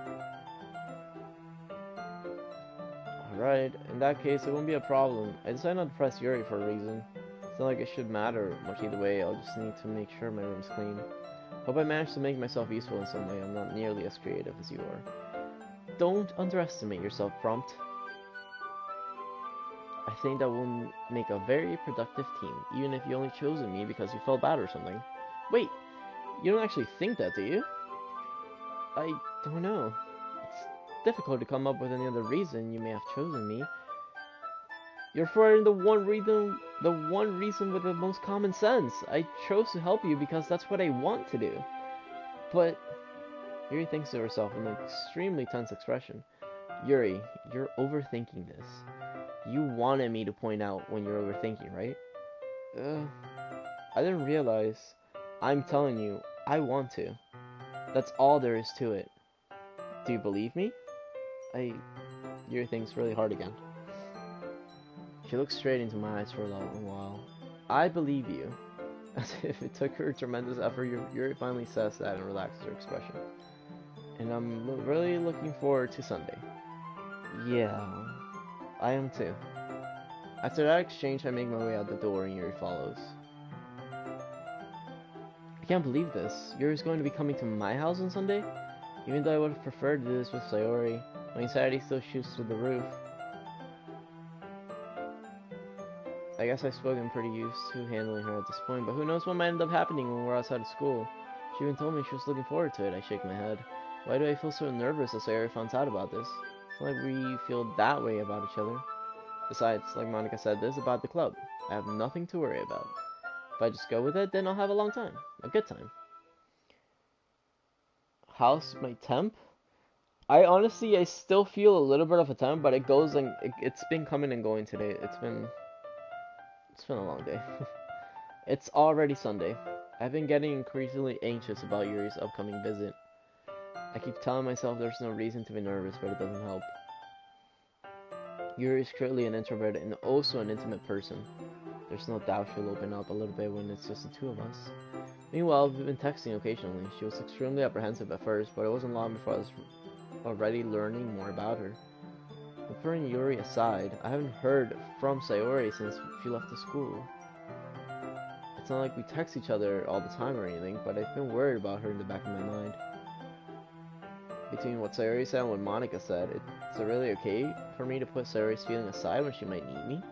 Alright, in that case, it won't be a problem. I decided not to press Yuri for a reason. It's not like it should matter much either way. I'll just need to make sure my room's clean. Hope I managed to make myself useful in some way. I'm not nearly as creative as you are. Don't underestimate yourself, Prompt. I think that will make a very productive team, even if you only chosen me because you felt bad or something. Wait, you don't actually think that, do you? I don't know. It's difficult to come up with any other reason you may have chosen me. You're for the one reason with the most common sense. I chose to help you because that's what I want to do. But Yuri thinks to herself with an extremely tense expression. Yuri, you're overthinking this. You wanted me to point out when you're overthinking, right? I didn't realize. I'm telling you, I want to. That's all there is to it. Do you believe me? Yuri thinks really hard again. She looks straight into my eyes for a long while. I believe you. As if it took her tremendous effort, Yuri finally says that and relaxes her expression. And I'm really looking forward to Sunday. Yeah, I am too. After that exchange, I make my way out the door and Yuri follows. I can't believe this. Yuri's going to be coming to my house on Sunday? Even though I would have preferred to do this with Sayori, my anxiety still shoots through the roof. I guess I've spoken pretty used to handling her at this point, but who knows what might end up happening when we're outside of school. She even told me she was looking forward to it. I shake my head. Why do I feel so nervous as Sayori finds out about this? It's not like we feel that way about each other. Besides, like Monica said, this is about the club. I have nothing to worry about. If I just go with it, then I'll have a long time. A good time. How's my temp? I still feel a little bit of a temp, but it goes and it's been coming and going today. It's been a long day. It's already Sunday. I've been getting increasingly anxious about Yuri's upcoming visit. I keep telling myself there's no reason to be nervous, but it doesn't help. Yuri is clearly an introvert and also an intimate person. There's no doubt she'll open up a little bit when it's just the two of us. Meanwhile, we've been texting occasionally. She was extremely apprehensive at first, but it wasn't long before I was already learning more about her. But putting Yuri aside, I haven't heard from Sayori since she left the school. It's not like we text each other all the time or anything, but I've been worried about her in the back of my mind. Between what Sayori said and what Monica said, is it really okay for me to put Sayori's feeling aside when she might need me?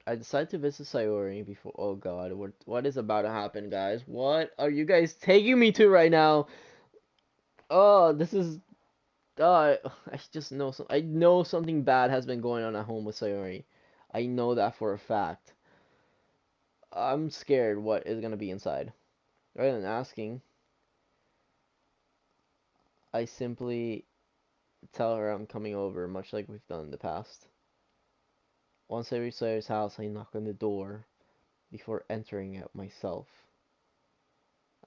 I decide to visit Sayori before— oh god, what is about to happen, guys? What are you guys taking me to right now? Oh, this is— I just know I know something bad has been going on at home with Sayori. I know that for a fact. I'm scared what is gonna be inside. Rather than asking, I simply tell her I'm coming over, much like we've done in the past. Once I reach Sayori's house, I knock on the door before entering it myself.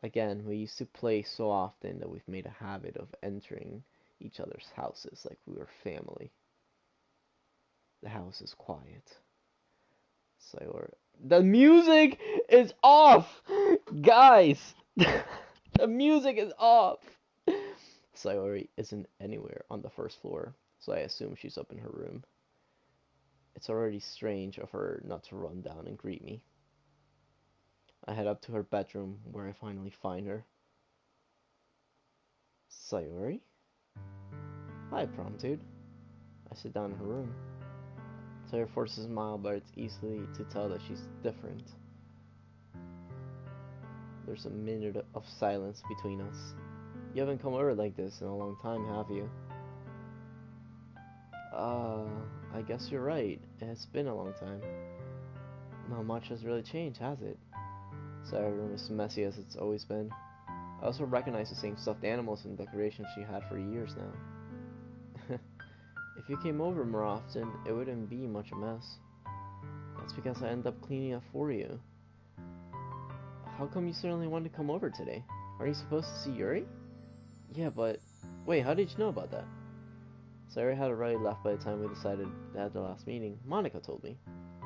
Again, we used to play so often that we've made a habit of entering each other's houses like we were family. The house is quiet. Sayori. The music is off! Guys! The music is off! Sayori isn't anywhere on the first floor, so I assume she's up in her room. It's already strange of her not to run down and greet me. I head up to her bedroom, where I finally find her. Sayori? Hi, prom dude. I sit down in her room. Sayori forces a smile, but it's easily to tell that she's different. There's a minute of silence between us. You haven't come over like this in a long time, have you? I guess you're right. It's been a long time. Not much has really changed, has it? Sayori's room is messy as it's always been. I also recognize the same stuffed animals and decorations she had for years now. If you came over more often, it wouldn't be much a mess. That's because I end up cleaning up for you. How come you suddenly wanted to come over today? Aren't you supposed to see Yuri? Yeah, but... Wait, how did you know about that? Sayori had already left by the time we decided to have the last meeting. Monica told me.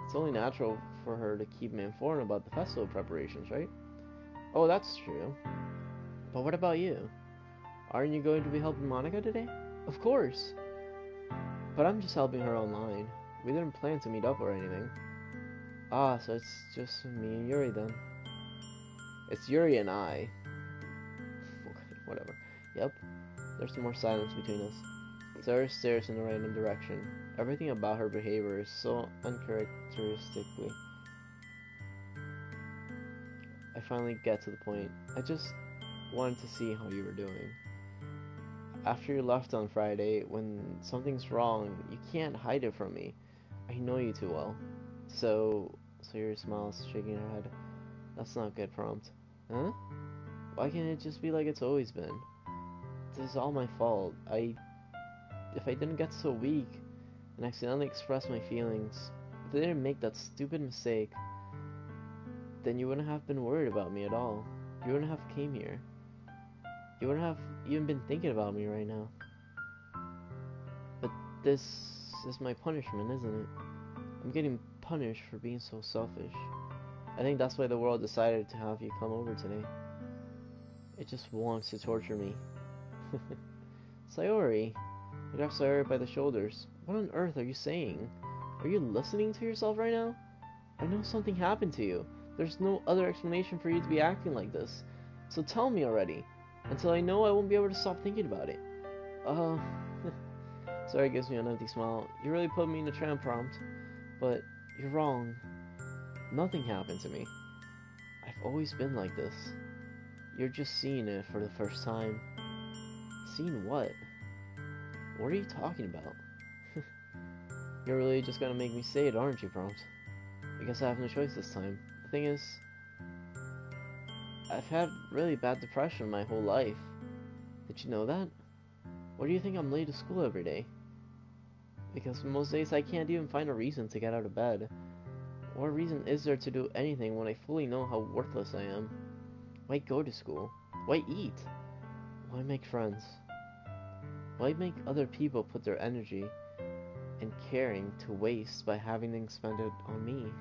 It's only natural for her to keep me informed about the festival preparations, right? Oh, that's true. But what about you? Aren't you going to be helping Monica today? Of course! But I'm just helping her online. We didn't plan to meet up or anything. Ah, so it's just me and Yuri then. It's Yuri and I. Okay, whatever. Yep. There's more silence between us. Sayori stares in a random direction. Everything about her behavior is so uncharacteristically. I finally get to the point. I just wanted to see how you were doing. After you left on Friday, when something's wrong, you can't hide it from me. I know you too well. So Sayori smiles, shaking her head. That's not good, Prompt. Huh? Why can't it just be like it's always been? This is all my fault. If I didn't get so weak and accidentally express my feelings, if I didn't make that stupid mistake, then you wouldn't have been worried about me at all. You wouldn't have came here. You wouldn't have even been thinking about me right now. But this is my punishment, isn't it? I'm getting punished for being so selfish. I think that's why the world decided to have you come over today. It just wants to torture me. Sayori. I grabbed Sayori by the shoulders. What on earth are you saying? Are you listening to yourself right now? I know something happened to you. There's no other explanation for you to be acting like this. So tell me already. Until I know, I won't be able to stop thinking about it. Sayori gives me an empty smile. You really put me in the tram, Prompt. But you're wrong. Nothing happened to me. I've always been like this. You're just seeing it for the first time. Seeing what? What are you talking about? You're really just gonna make me say it, aren't you, Prompt? I guess I have no choice this time. The thing is, I've had really bad depression my whole life. Did you know that? Why do you think I'm late to school every day? Because most days I can't even find a reason to get out of bed. What reason is there to do anything when I fully know how worthless I am? Why go to school? Why eat? Why make friends? Why make other people put their energy and caring to waste by having them expended on me?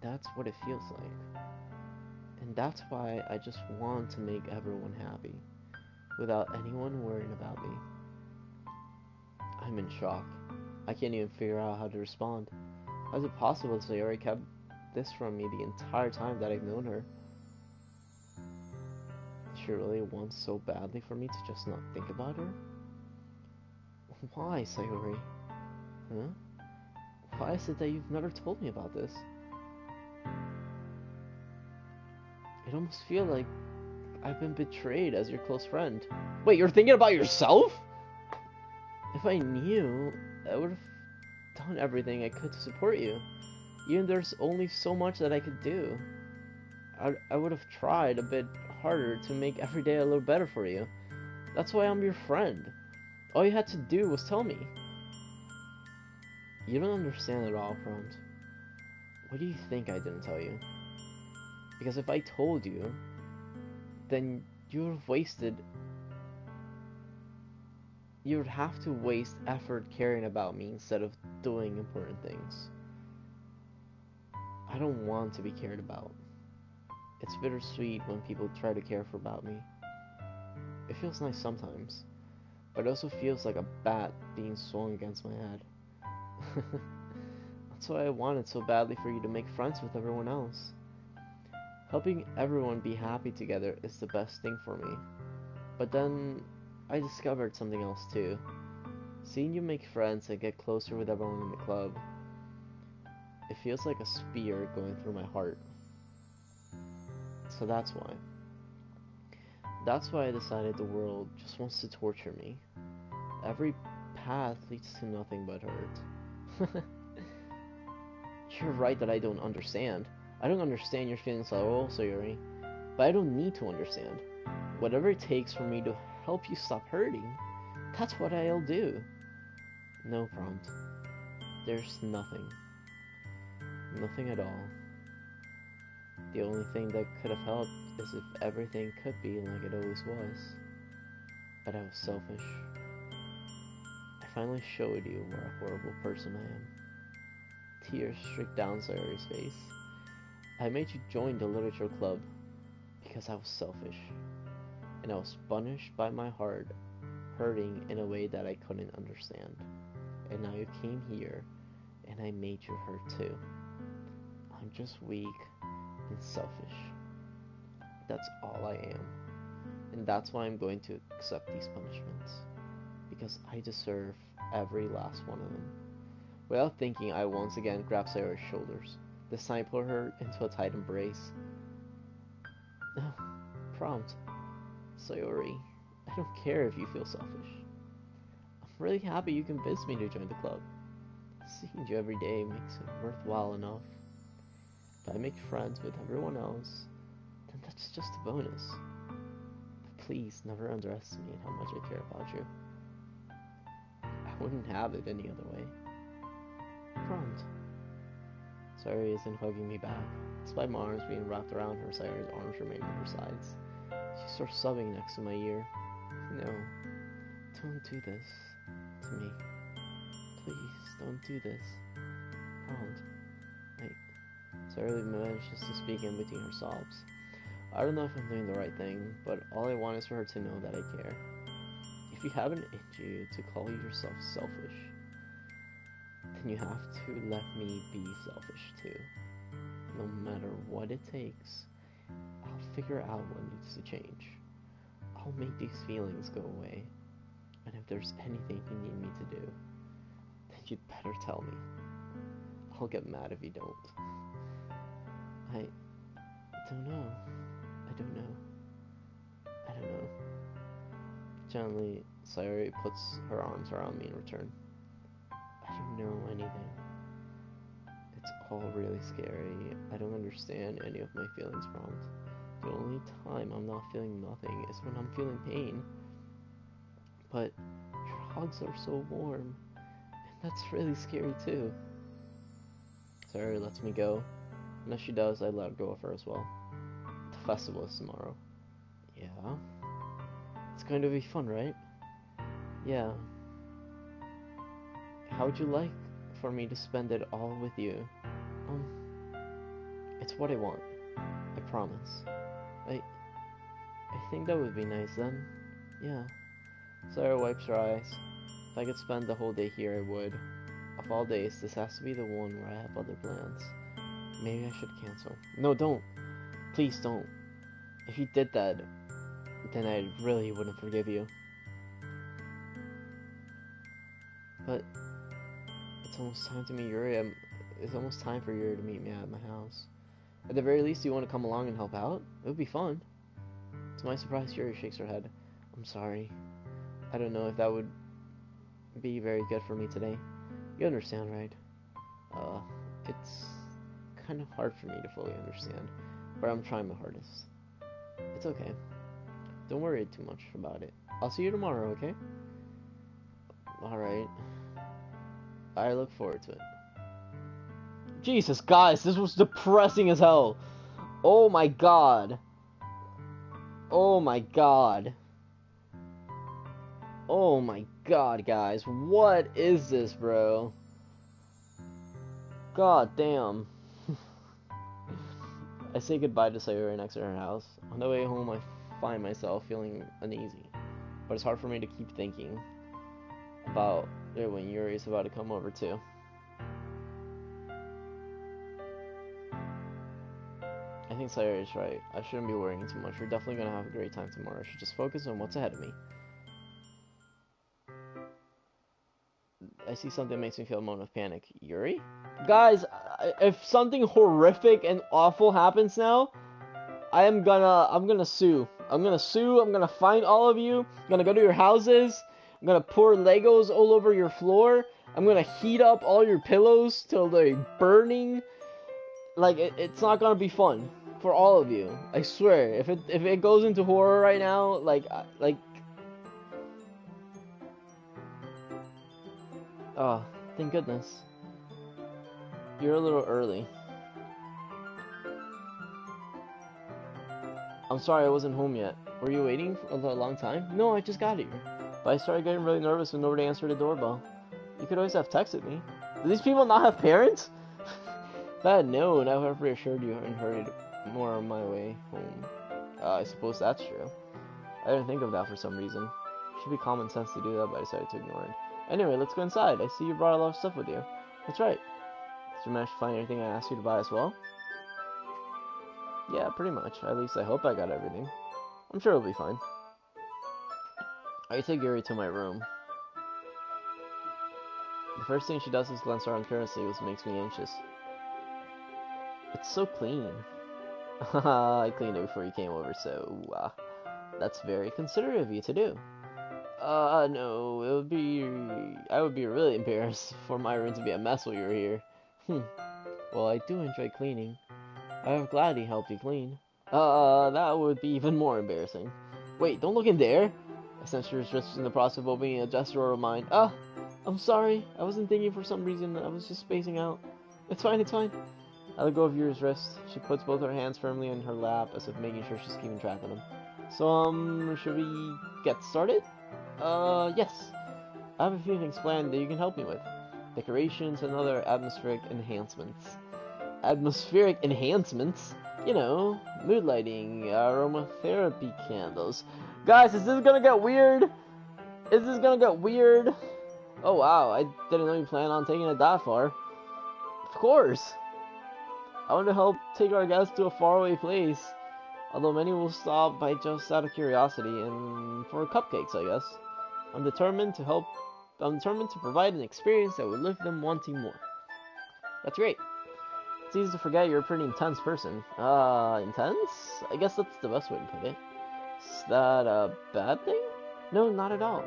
That's what it feels like. And that's why I just want to make everyone happy, without anyone worrying about me. I'm in shock. I can't even figure out how to respond. How is it possible Sayori kept this from me the entire time that I've known her? She really wants so badly for me to just not think about her? Why, Sayori? Huh? Why is it that you've never told me about this? It almost feels like I've been betrayed as your close friend. Wait, you're thinking about yourself? If I knew, I would have done everything I could to support you. Even there's only so much that I could do. I would have tried a bit harder to make every day a little better for you. That's why I'm your friend. All you had to do was tell me. You don't understand at all, Prompt. What do you think I didn't tell you? Because if I told you, then you would have wasted... You would have to waste effort caring about me instead of doing important things. I don't want to be cared about. It's bittersweet when people try to care about me. It feels nice sometimes, but it also feels like a bat being swung against my head. That's why I wanted so badly for you to make friends with everyone else. Helping everyone be happy together is the best thing for me. But then, I discovered something else too. Seeing you make friends and get closer with everyone in the club, it feels like a spear going through my heart. So that's why. That's why I decided the world just wants to torture me. Every path leads to nothing but hurt. You're right that I don't understand. I don't understand your feelings at all, Sayori. But I don't need to understand. Whatever it takes for me to help you stop hurting, that's what I'll do. No, Prompt. There's nothing. Nothing at all. The only thing that could have helped is if everything could be like it always was. But I was selfish. I finally showed you what a horrible person I am. Tears streaked down Sayori's face. I made you join the literature club because I was selfish. And I was punished by my heart hurting in a way that I couldn't understand. And now you came here and I made you hurt too. I'm just weak and selfish. That's all I am. And that's why I'm going to accept these punishments. Because I deserve every last one of them. Without thinking, I once again grabbed Sayori's shoulders. This time I pulled her into a tight embrace. Oh, Prompt. Sayori, I don't care if you feel selfish. I'm really happy you convinced me to join the club. Seeing you every day makes it worthwhile enough. If I make friends with everyone else, then that's just a bonus. But please never underestimate how much I care about you. I wouldn't have it any other way. Prompt. Sayori isn't hugging me back. Despite my arms being wrapped around her, Sayori's arms remain on her sides. She starts sobbing next to my ear. No, don't do this to me. Please, don't do this. Prompt. Sayori manages to speak in between her sobs. I don't know if I'm doing the right thing, but all I want is for her to know that I care. If you have it in you to call yourself selfish, then you have to let me be selfish too. No matter what it takes, I'll figure out what needs to change. I'll make these feelings go away. And if there's anything you need me to do, then you'd better tell me. I'll get mad if you don't. I don't know. I don't know. I don't know. Gently, Sayori puts her arms around me in return. I don't know anything. It's all really scary. I don't understand any of my feelings, Prompt. The only time I'm not feeling nothing is when I'm feeling pain. But your hugs are so warm, and that's really scary too. Sayori lets me go, and as she does, I let go of her as well. The festival is tomorrow. Yeah? It's going to be fun, right? Yeah. How would you like for me to spend it all with you? It's what I want. I promise. I think that would be nice then. Yeah. Sarah wipes her eyes. If I could spend the whole day here, I would. Of all days, this has to be the one where I have other plans. Maybe I should cancel. No, don't. Please don't. If you did that, then I really wouldn't forgive you. But it's almost time to meet Yuri. It's almost time for Yuri to meet me at my house. At the very least, you want to come along and help out? It would be fun. To my surprise, Yuri shakes her head. I'm sorry. I don't know if that would be very good for me today. You understand, right? It's kind of hard for me to fully understand, but I'm trying my hardest. It's okay. Don't worry too much about it. I'll see you tomorrow, okay? Alright. I look forward to it. Jesus, guys, this was depressing as hell. Oh my god. Oh my god. Oh my god, guys. What is this, bro? God damn. I say goodbye to Sayori next to her house. On the way home, I find myself feeling uneasy. But it's hard for me to keep thinking about it when Yuri's about to come over too. I think Sayori's right. I shouldn't be worrying too much. We're definitely gonna have a great time tomorrow. I should just focus on what's ahead of me. I see something that makes me feel a moment of panic. Yuri? Guys, if something horrific and awful happens now, I'm gonna sue. I'm gonna find all of you. I'm gonna go to your houses. I'm gonna pour Legos all over your floor. I'm gonna heat up all your pillows till they're burning. Like, it's not gonna be fun for all of you. I swear. If it goes into horror right now, oh, thank goodness. You're a little early. I'm sorry I wasn't home yet. Were you waiting for a long time? No, I just got here. But I started getting really nervous when nobody answered the doorbell. You could always have texted me. Do these people not have parents? If I had known, I would have reassured you and hurried more on my way home. I suppose that's true. I didn't think of that for some reason. It should be common sense to do that, but I decided to ignore it. Anyway, let's go inside. I see you brought a lot of stuff with you. That's right. Did you manage to find anything I asked you to buy as well? Yeah, pretty much. At least I hope I got everything. I'm sure it'll be fine. I take Yuri to my room. The first thing she does is glance around carelessly, which makes me anxious. It's so clean. I cleaned it before you came over, so, that's very considerate of you to do. No, I would be really embarrassed for my room to be a mess while you're here. Well, I do enjoy cleaning. I'm glad he helped you clean. That would be even more embarrassing. Wait, don't look in there! I sense you're just in the process of opening a chest drawer of mine. I'm sorry. I wasn't thinking for some reason. I was just spacing out. It's fine, it's fine. I let go of Yuri's wrist. She puts both her hands firmly in her lap, as if making sure she's keeping track of them. So, should we get started? Yes. I have a few things planned that you can help me with. Decorations and other atmospheric enhancements. Atmospheric enhancements? You know, mood lighting, aromatherapy candles. Guys, is this gonna get weird? Is this gonna get weird? Oh wow, I didn't know you planned on taking it that far. Of course! I want to help take our guests to a faraway place. Although many will stop by just out of curiosity and for cupcakes, I guess. I'm determined to provide an experience that will leave them wanting more. That's great. It's easy to forget you're a pretty intense person. Intense? I guess that's the best way to put it. Is that a bad thing? No, not at all.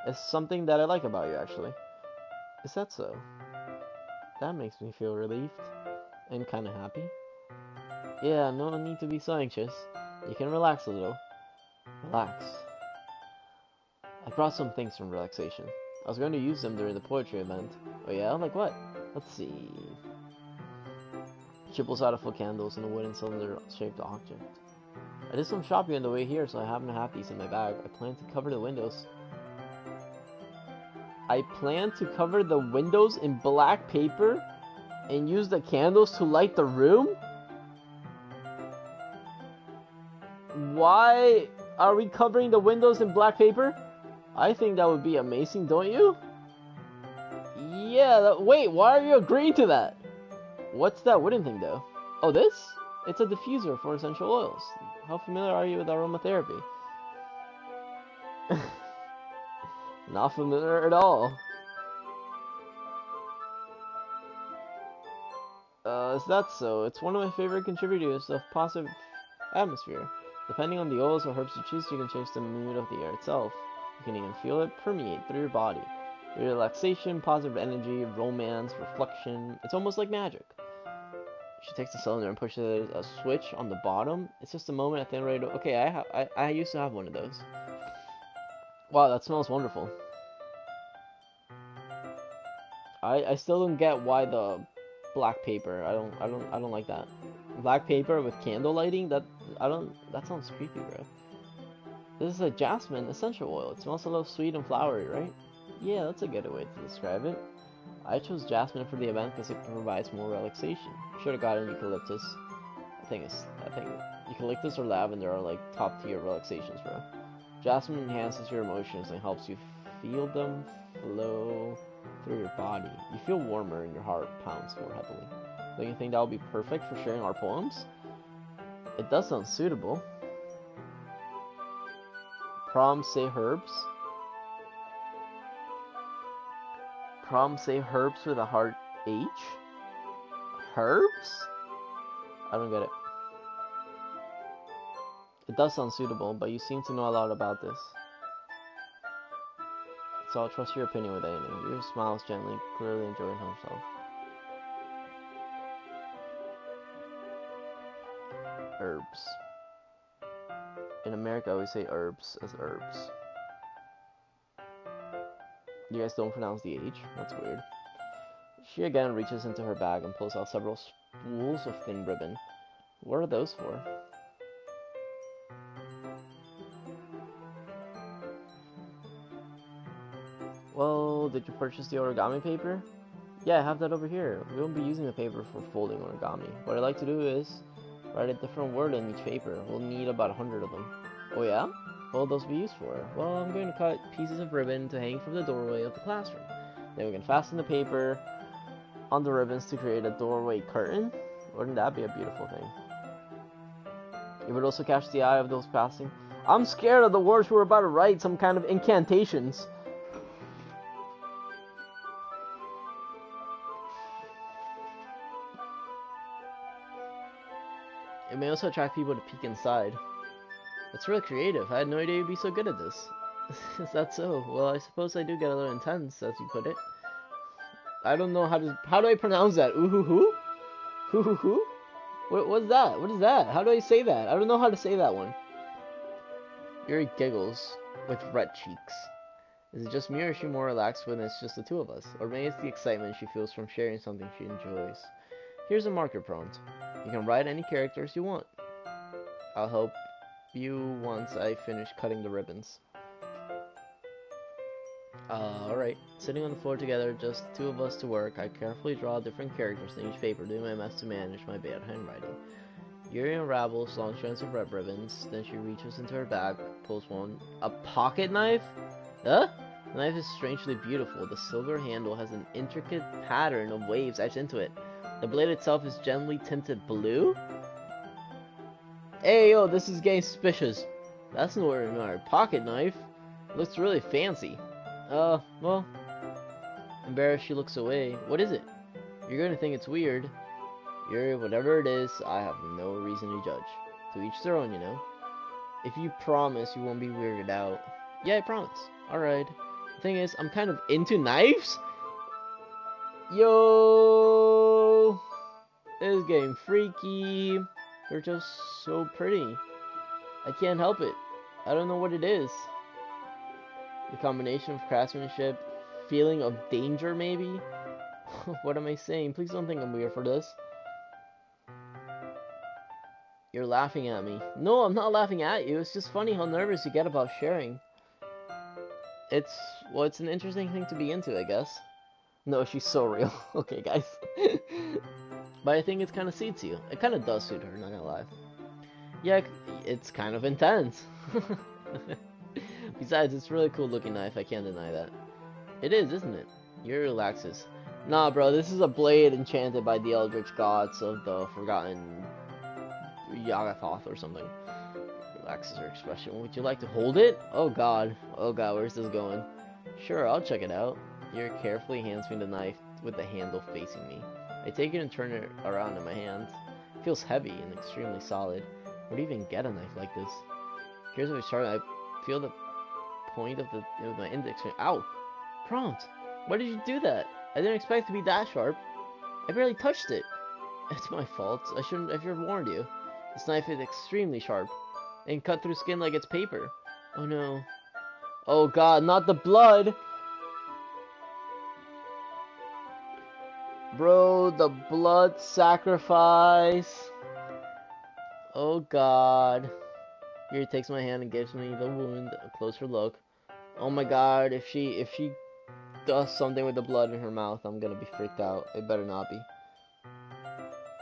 It's something that I like about you, actually. Is that so? That makes me feel relieved. And kinda happy. Yeah, no need to be so anxious. You can relax a little. Relax. I brought some things from relaxation. I was going to use them during the poetry event. Oh yeah? Like what? Let's see. She pulls out a full candles and a wooden cylinder-shaped object. I did some shopping on the way here, so I happen to have these in my bag. I plan to cover the windows. I plan to cover the windows in black paper and use the candles to light the room? Why are we covering the windows in black paper? I think that would be amazing, don't you? Yeah, wait, why are you agreeing to that? What's that wooden thing, though? Oh, this? It's a diffuser for essential oils. How familiar are you with aromatherapy? Not familiar at all. Is that so? It's one of my favorite contributors of positive atmosphere. Depending on the oils or herbs you choose, you can change the mood of the air itself. You can even feel it permeate through your body. Relaxation, positive energy, romance, reflection. It's almost like magic. She takes the cylinder and pushes a switch on the bottom. It's just a moment at the end ready to... Okay, I used to have one of those. Wow, that smells wonderful. I still don't get why the black paper. I don't like that. Black paper with candle lighting? That sounds creepy, bro. This is a jasmine essential oil. It smells a little sweet and flowery, right? Yeah, that's a good way to describe it. I chose jasmine for the event because it provides more relaxation. Should have gotten eucalyptus. I think eucalyptus or lavender are like top tier relaxations, bro. Jasmine enhances your emotions and helps you feel them flow through your body. You feel warmer and your heart pounds more heavily. Don't you think that would be perfect for sharing our poems? It does sound suitable. Prom say herbs. Prom say herbs with a hard H? Herbs? I don't get it. It does sound suitable, but you seem to know a lot about this. So I'll trust your opinion with anything. Your smiles gently, clearly enjoying herself. Herbs. In America, I always say herbs as herbs. You guys don't pronounce the H? That's weird. She again reaches into her bag and pulls out several spools of thin ribbon. What are those for? Well, did you purchase the origami paper? Yeah, I have that over here. We won't be using the paper for folding origami. What I'd like to do is write a different word in each paper. We'll need about 100 of them. Oh yeah? What will those be used for? Well, I'm going to cut pieces of ribbon to hang from the doorway of the classroom. Then we can fasten the paper on the ribbons to create a doorway curtain. Wouldn't that be a beautiful thing? It would also catch the eye of those passing. I'm scared of the words we're about to write, some kind of incantations. It may also attract people to peek inside. That's really creative. I had no idea you'd be so good at this. Is that so? Well, I suppose I do get a little intense, as you put it. I don't know how do I pronounce that? Ooh-hoo-hoo? Hoo-hoo-hoo? What's that? What is that? How do I say that? I don't know how to say that one. Yuri giggles with red cheeks. Is it just me, or is she more relaxed when it's just the two of us? Or maybe it's the excitement she feels from sharing something she enjoys. Here's a marker prompt. You can write any characters you want. I'll help you once I finish cutting the ribbons. Alright. Sitting on the floor together, just the two of us to work, I carefully draw different characters in each paper, doing my best to manage my bad handwriting. Yuri unravels long strands of red ribbons, then she reaches into her bag, pulls one. A pocket knife? Huh? The knife is strangely beautiful. The silver handle has an intricate pattern of waves etched into it. The blade itself is gently tinted blue? Hey, yo, this is getting suspicious. That's no ordinary pocket knife. It looks really fancy. Well. Embarrassed, she looks away. What is it? You're going to think it's weird. Yuri, whatever it is, I have no reason to judge. To each their own, you know. If you promise you won't be weirded out. Yeah, I promise. Alright. The thing is, I'm kind of into knives. Yo! This is getting freaky. They're just so pretty. I can't help it. I don't know what it is. The combination of craftsmanship, feeling of danger maybe? What am I saying? Please don't think I'm weird for this. You're laughing at me. No, I'm not laughing at you. It's just funny how nervous you get about sharing. It's an interesting thing to be into, I guess. No, she's so real. Okay, guys. But I think it kind of suits you. It kind of does suit her, not gonna lie. Yeah, it's kind of intense. Besides, it's a really cool looking knife, I can't deny that. It is, isn't it? Yuri relaxes. Nah, bro, this is a blade enchanted by the eldritch gods of the forgotten Yagathoth or something. Relaxes her expression. Would you like to hold it? Oh god, where's this going? Sure, I'll check it out. Yuri carefully hands me the knife with the handle facing me. I take it and turn it around in my hand. It feels heavy and extremely solid. Where do you even get a knife like this? Here's where we start. I feel the point of my index finger. Ow! Prompt! Why did you do that? I didn't expect it to be that sharp. I barely touched it. It's my fault. I should have warned you. This knife is extremely sharp and cut through skin like it's paper. Oh no. Oh god, not the blood! Bro, the blood sacrifice. Oh god. Yuri takes my hand and gives me the wound a closer look. Oh my god, if she does something with the blood in her mouth, I'm gonna be freaked out. It better not be.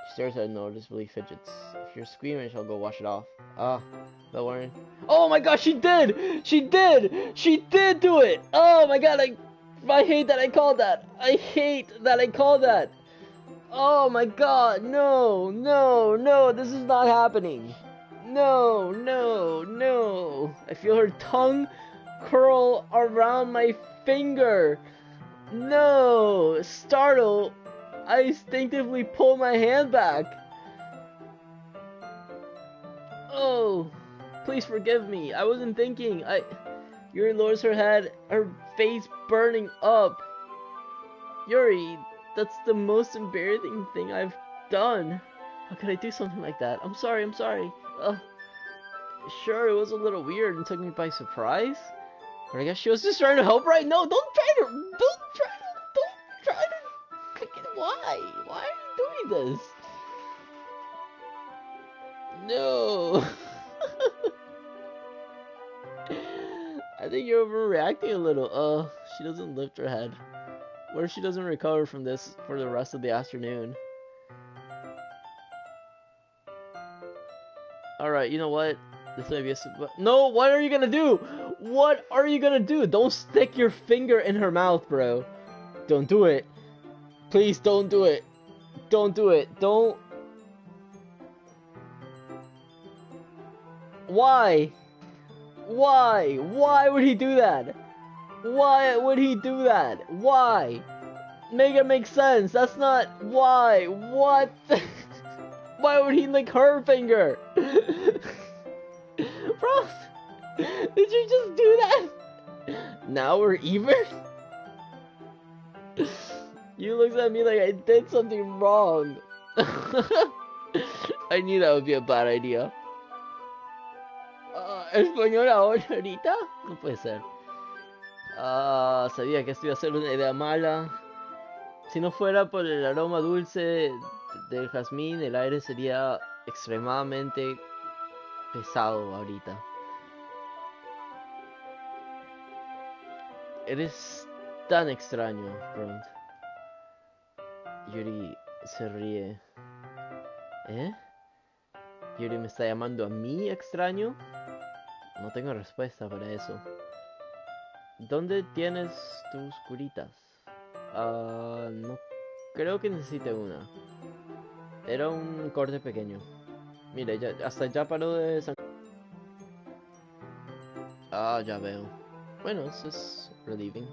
She stares at it noticeably fidgets. If you're squeamish, I'll go wash it off. Ah, don't worry. Oh my god, she did! She did! She did do it! Oh my god, I hate that I called that! I hate that I called that! Oh my god, no, no, no, this is not happening. No, no, no. I feel her tongue curl around my finger. No, startled, I instinctively pull my hand back. Oh, please forgive me. I wasn't thinking. Yuri lowers her head, her face burning up. Yuri, that's the most embarrassing thing I've done. How could I do something like that? I'm sorry, I'm sorry. Sure, it was a little weird and took me by surprise. But I guess she was just trying to help, right? No, don't try to freaking, why? Why are you doing this? No. I think you're overreacting a little. She doesn't lift her head. What if she doesn't recover from this for the rest of the afternoon? Alright, you know what? This may be a... No, what are you gonna do? What are you gonna do? Don't stick your finger in her mouth, bro. Don't do it. Please don't do it. Don't do it. Don't... Why? Why? Why would he do that? Why would he do that? Why? Make it make sense. That's not... Why? What? Why would he lick her finger? Bro, did you just do that? Now we're even? You looked at me like I did something wrong. I knew that would be a bad idea. ¿Español ahorita? No puede ser. Sabía que esto iba a ser una idea mala. Si no fuera por el aroma dulce del jazmín, el aire sería extremadamente pesado ahorita. Eres tan extraño, Bront. Yuri se ríe. ¿Eh? ¿Yuri me está llamando a mí extraño? No tengo respuesta para eso. ¿Dónde tienes tus curitas? No creo que necesite una. Era un corte pequeño. Mira, hasta ya paró de sangrar. Ya veo. Bueno, eso es relieving.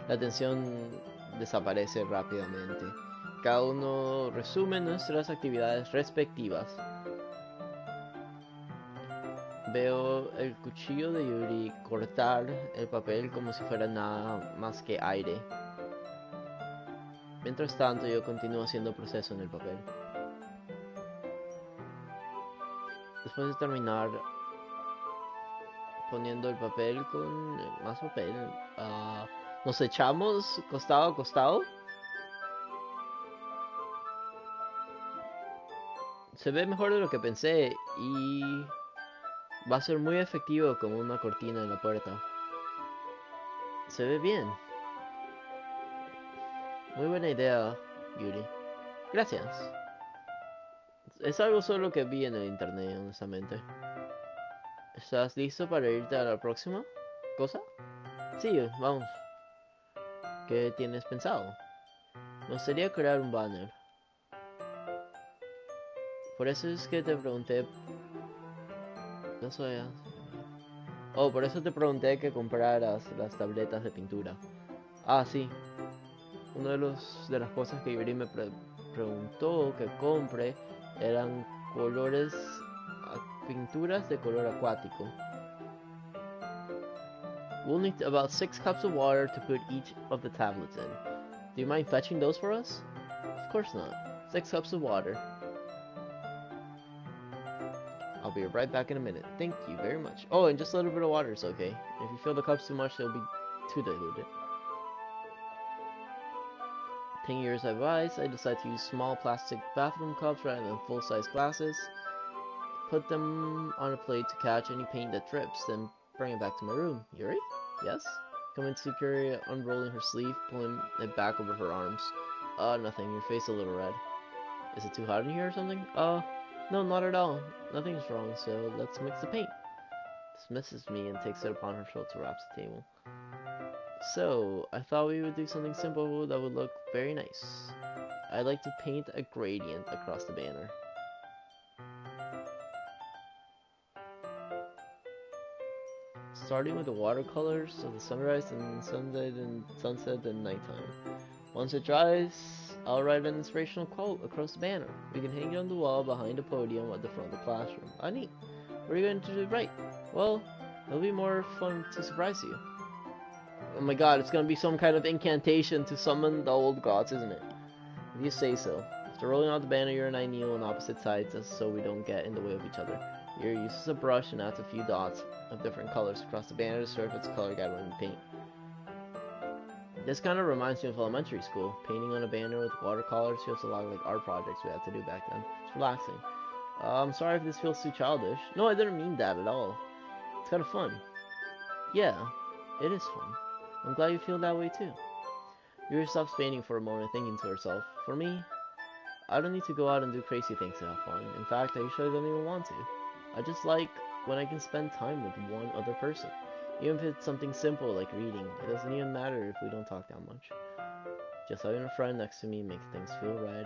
La tensión desaparece rápidamente. Cada uno resume nuestras actividades respectivas. Veo el cuchillo de Yuri cortar el papel como si fuera nada más que aire. Mientras tanto, yo continúo haciendo proceso en el papel. Después de terminar poniendo el papel con más papel, nos echamos costado a costado. Se ve mejor de lo que pensé y va a ser muy efectivo como una cortina en la puerta. Se ve bien. Muy buena idea, Yuri. Gracias. Es algo solo que vi en el internet, honestamente. ¿Estás listo para irte a la próxima cosa? Sí, vamos. ¿Qué tienes pensado? Me gustaría crear un banner. Por eso es que te pregunté... por eso te pregunté que compraras las tabletas de pintura. Sí. Una de las cosas que Yuri me preguntó que compre eran pinturas de color acuático. We'll need about 6 cups of water to put each of the tablets in. Do you mind fetching those for us? Of course not. 6 cups of water. I'll be right back in a minute. Thank you very much. Oh, and just a little bit of water is okay. If you fill the cups too much, they'll be too diluted. 10 years advice, I decided to use small plastic bathroom cups rather than full-size glasses. Put them on a plate to catch any paint that drips, then bring it back to my room. Yuri? Yes? Come in, Yuri, unrolling her sleeve, pulling it back over her arms. Nothing. Your face a little red. Is it too hot in here or something? No, not at all. Nothing's wrong, so let's mix the paint. Dismisses me and takes it upon her shoulder to wrap the table. So, I thought we would do something simple that would look very nice. I'd like to paint a gradient across the banner. Starting with the watercolors of the sunrise and sunset and nighttime. Once it dries, I'll write an inspirational quote across the banner. We can hang it on the wall behind the podium at the front of the classroom. Neat. What are you going to write? Well, it'll be more fun to surprise you. Oh my god, it's gonna be some kind of incantation to summon the old gods, isn't it? If you say so. After rolling out the banner, Yuri and I kneel on opposite sides so we don't get in the way of each other. Yuri uses a brush and adds a few dots of different colors across the banner to serve its color guide when we paint. This kind of reminds me of elementary school. Painting on a banner with watercolors feels a lot like art projects we had to do back then. It's relaxing. I'm sorry if this feels too childish. No, I didn't mean that at all. It's kind of fun. Yeah, it is fun. I'm glad you feel that way too. Yuri stops painting for a moment, thinking to herself, for me, I don't need to go out and do crazy things to have fun. In fact, I usually don't even want to. I just like when I can spend time with one other person. Even if it's something simple like reading, it doesn't even matter if we don't talk that much. Just having a friend next to me makes things feel right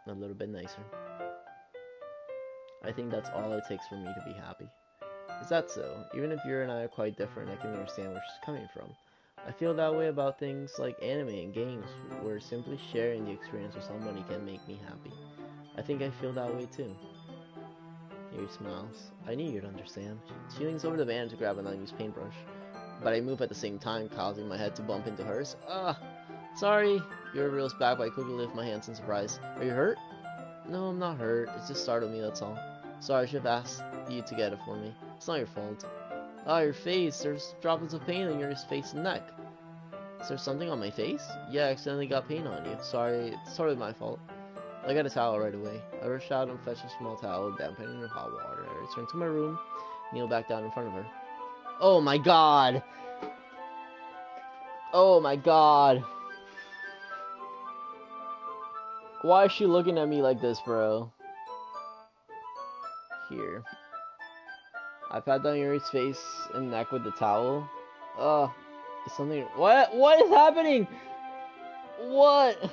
a little bit nicer. I think that's all it takes for me to be happy. Is that so? Even if you and I are quite different, I can understand where she's coming from. I feel that way about things like anime and games, where simply sharing the experience with somebody can make me happy. I think I feel that way too. Yuri smiles. I knew you'd understand. She leans over the banner to grab an unused paintbrush, but I move at the same time, causing my head to bump into hers. Sorry. Yuri reels back, but I quickly lift my hands in surprise. Are you hurt? No, I'm not hurt. It just startled me, that's all. Sorry, I should have asked you to get it for me. It's not your fault. Your face. There's droplets of paint on your face and neck. Is there something on my face? Yeah, I accidentally got paint on you. Sorry, it's totally my fault. I got a towel right away. I rushed out and fetched a small towel, dampened in hot water. I returned to my room, kneel back down in front of her. Oh my god! Oh my god! Why is she looking at me like this, bro? Here. I pat down Yuri's face and neck with the towel. Something. What? What is happening? What?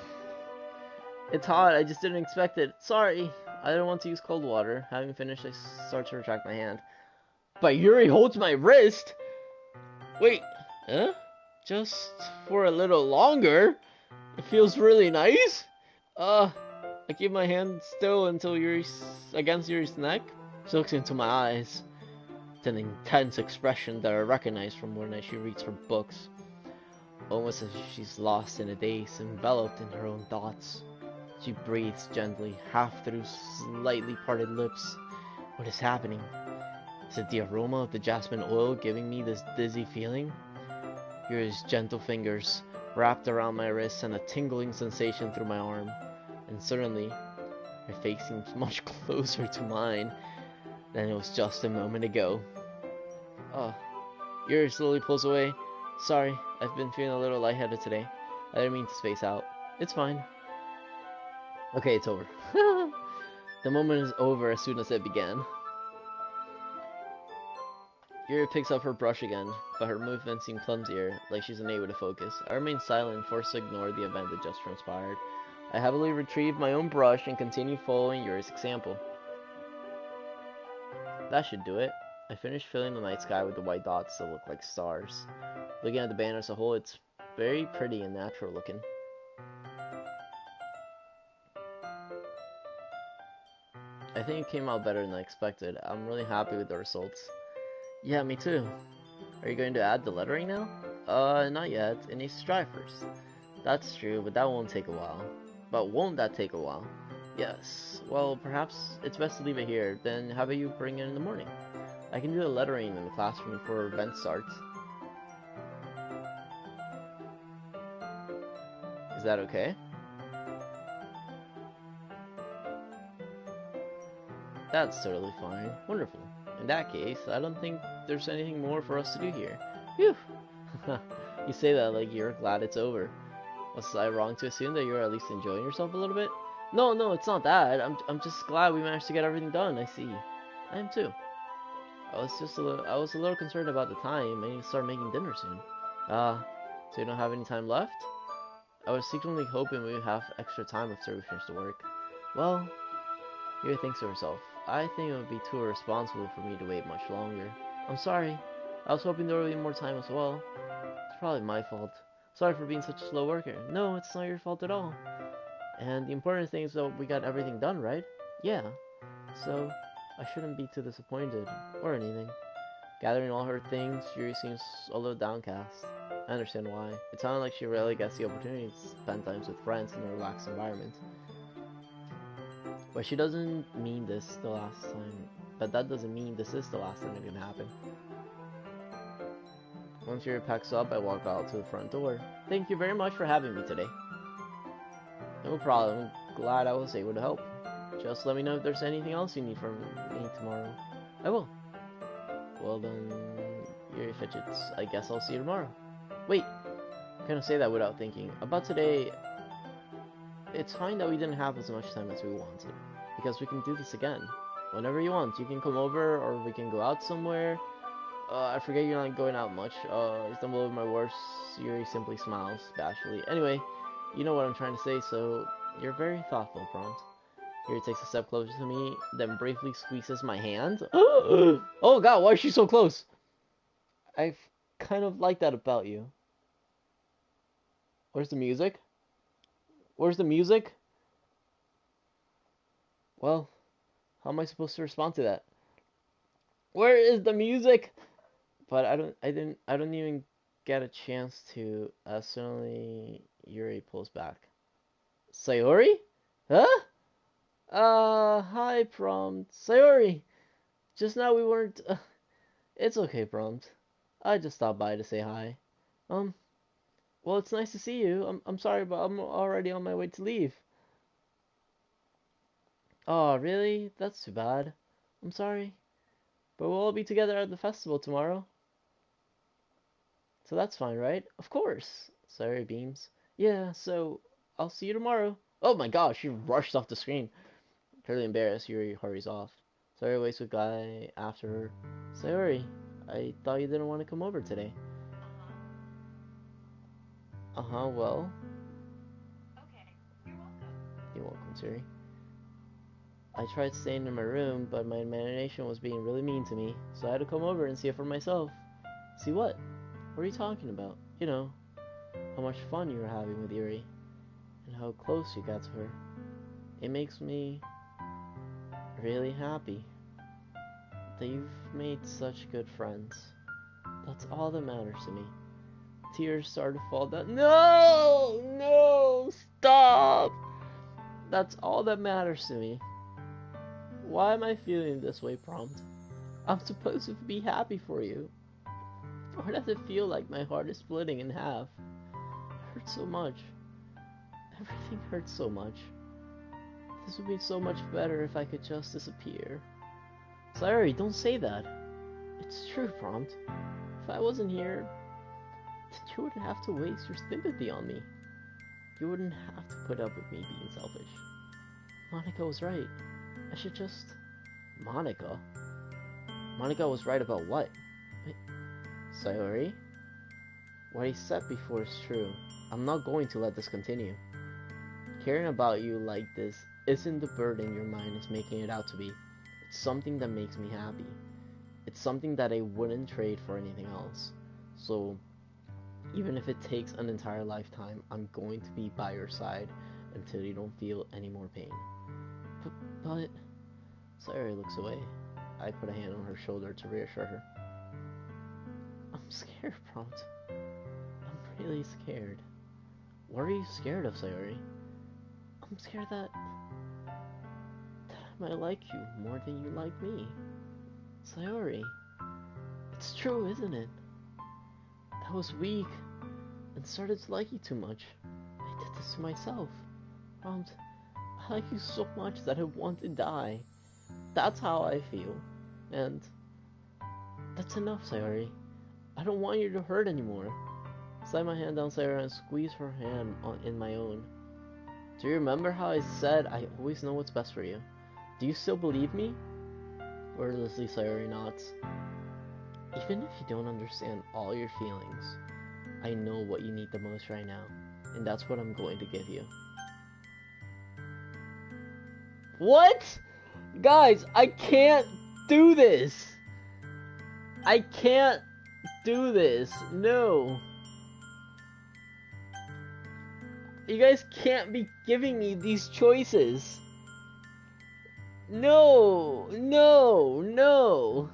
It's hot. I just didn't expect it. Sorry. I didn't want to use cold water. Having finished, I start to retract my hand. But Yuri holds my wrist. Wait. Huh? Just for a little longer? It feels really nice. I keep my hand still until against Yuri's neck. She looks into my eyes. It's an intense expression that I recognize from when she reads her books. Almost as if she's lost in a daze, enveloped in her own thoughts. She breathes gently, half through slightly parted lips. What is happening? Is it the aroma of the jasmine oil giving me this dizzy feeling? Yuri's gentle fingers wrapped around my wrist and a tingling sensation through my arm. And suddenly, her face seems much closer to mine than it was just a moment ago. Yuri slowly pulls away. Sorry, I've been feeling a little lightheaded today. I didn't mean to space out. It's fine. Okay, it's over. The moment is over as soon as it began. Yuri picks up her brush again, but her movements seem clumsier, like she's unable to focus. I remain silent, forced to ignore the event that just transpired. I heavily retrieve my own brush and continue following Yuri's example. That should do it. I finished filling the night sky with the white dots that look like stars. Looking at the banner as a whole, it's very pretty and natural looking. I think it came out better than I expected. I'm really happy with the results. Yeah, me too. Are you going to add the lettering now? Not yet. It needs to dry first. That's true, but that won't take a while. But won't that take a while? Yes. Well, perhaps it's best to leave it here. Then how about you bring it in the morning? I can do the lettering in the classroom before event starts. Is that okay? That's totally fine. Wonderful. In that case, I don't think there's anything more for us to do here. Phew! You say that like you're glad it's over. Was I wrong to assume that you're at least enjoying yourself a little bit? No, it's not that. I'm just glad we managed to get everything done. I see. I am too. I was a little concerned about the time. I need to start making dinner soon. So you don't have any time left? I was secretly hoping we would have extra time after we finish the work. Well, Yuri thinks to herself. I think it would be too irresponsible for me to wait much longer. I'm sorry. I was hoping there would be more time as well. It's probably my fault. Sorry for being such a slow worker. No, it's not your fault at all. And the important thing is that we got everything done, right? Yeah. So, I shouldn't be too disappointed, or anything. Gathering all her things, Yuri seems a little downcast. I understand why. It sounded like she rarely gets the opportunity to spend time with friends in a relaxed environment. But she doesn't mean this the last time. But that doesn't mean this is the last time it can happen. Once Yuri packs up, I walk out to the front door. Thank you very much for having me today. No problem. I'm glad I was able to help. Just let me know if there's anything else you need from me tomorrow. I will. Well then, Yuri fidgets. I guess I'll see you tomorrow. Wait. I couldn't say that without thinking. About today, it's fine that we didn't have as much time as we wanted. Because we can do this again. Whenever you want. You can come over or we can go out somewhere. I forget you're not going out much. I stumble over my words. Yuri simply smiles bashfully. Anyway, you know what I'm trying to say, so you're very thoughtful, Prompt. Yuri takes a step closer to me, then briefly squeezes my hand. Oh god, why is she so close? I kind of like that about you. Where's the music? Where's the music? Well, how am I supposed to respond to that? Where is the music? But I don't even get a chance to. Suddenly, Yuri pulls back. Sayori? Huh? Hi, Prompt. Sayori! Just now we weren't. It's okay, Prompt. I just stopped by to say hi. Well, it's nice to see you. I'm sorry, but I'm already on my way to leave. Oh, really? That's too bad. I'm sorry. But we'll all be together at the festival tomorrow. So that's fine, right? Of course. Sayori beams. Yeah, so I'll see you tomorrow. Oh my gosh, she rushed off the screen. Clearly embarrassed, Yuri hurries off. Sayori waits with Guy after her. Sayori, I thought you didn't want to come over today. Well. Okay, you're welcome. You're welcome, Sayori. I tried staying in my room, but my imagination was being really mean to me, so I had to come over and see it for myself. See what? What are you talking about? You know, how much fun you were having with Yuri, and how close you got to her. It makes me really happy that you've made such good friends. That's all that matters to me. Tears start to fall down. No, stop! That's all that matters to me. Why am I feeling this way, Prompt? I'm supposed to be happy for you. Why does it feel like my heart is splitting in half? It hurts so much. Everything hurts so much. This would be so much better if I could just disappear. Sayori, don't say that. It's true, Prompt. If I wasn't here, then you wouldn't have to waste your sympathy on me. You wouldn't have to put up with me being selfish. Monica was right. I should just... Monica? Monica was right about what? Wait. Sayori? What he said before is true. I'm not going to let this continue. Caring about you like this isn't the burden your mind is making it out to be. It's something that makes me happy. It's something that I wouldn't trade for anything else. So, even if it takes an entire lifetime, I'm going to be by your side until you don't feel any more pain. But... Sayori looks away. I put a hand on her shoulder to reassure her. I'm scared, Prompt. I'm really scared. What are you scared of, Sayori? I'm scared that I might like you more than you like me. Sayori, it's true, isn't it? I was weak and started to like you too much. I did this to myself. Prompt, I like you so much that I want to die. That's how I feel. And that's enough, Sayori. I don't want you to hurt anymore. Slide my hand down Sayori and squeeze her hand in my own. Do you remember how I said I always know what's best for you? Do you still believe me? Wordlessly, Sayori nods. Even if you don't understand all your feelings, I know what you need the most right now, and that's what I'm going to give you. What? Guys, I can't do this! I can't do this. No. You guys can't be giving me these choices. No, no, no.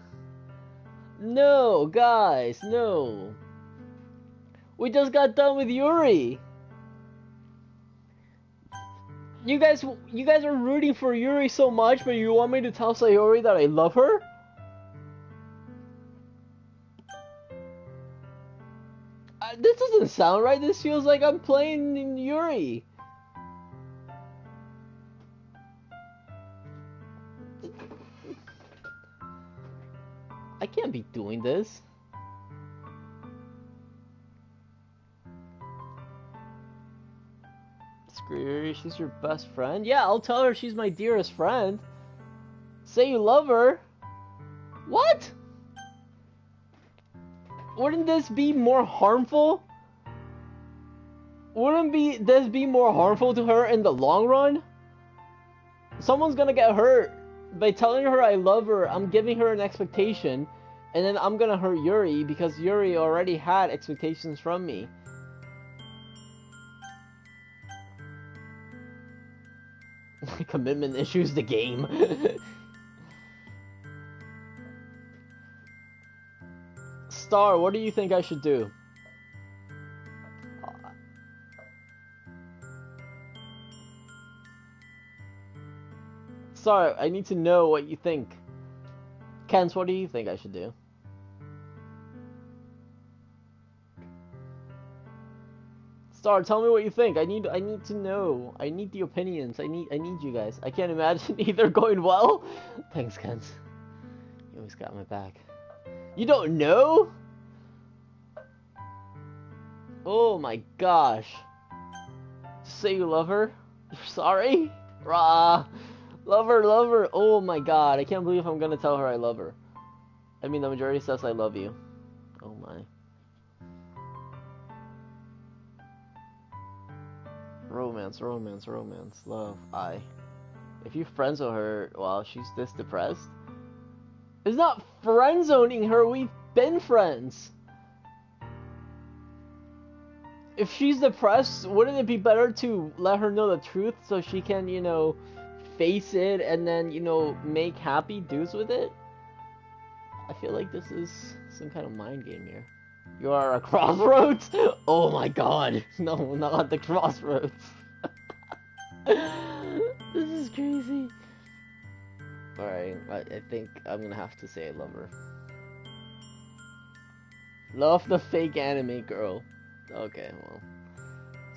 No, guys, no. We just got done with Yuri. You guys are rooting for Yuri so much, but you want me to tell Sayori that I love her? This doesn't sound right. This feels like I'm playing in Yuri. I can't be doing this. Screw Yuri, she's your best friend? Yeah, I'll tell her she's my dearest friend. Say you love her. What? Wouldn't this be more harmful? Wouldn't this be more harmful to her in the long run? Someone's gonna get hurt. By telling her I love her, I'm giving her an expectation, and then I'm gonna hurt Yuri because Yuri already had expectations from me. Commitment issues, the game. Star, what do you think I should do? Star, I need to know what you think. Kens, what do you think I should do? Star, tell me what you think. I need to know. I need the opinions. I need you guys. I can't imagine either going well. Thanks, Kens. You always got my back. You don't know? Oh my gosh. Just say you love her? You're sorry? Rah. Love her, love her. Oh my god. I can't believe I'm gonna tell her I love her. I mean, the majority says I love you. Oh my. Romance, romance, romance. Love. If you friendzone her while she's this depressed, it's not friendzoning her. We've been friends. If she's depressed, wouldn't it be better to let her know the truth so she can, you know, face it and then, you know, make happy dudes with it? I feel like this is some kind of mind game here. You are a crossroads? Oh my god. No, not the crossroads. This is crazy. Alright, I think I'm gonna have to say I love her. Love the fake anime girl. Okay, well.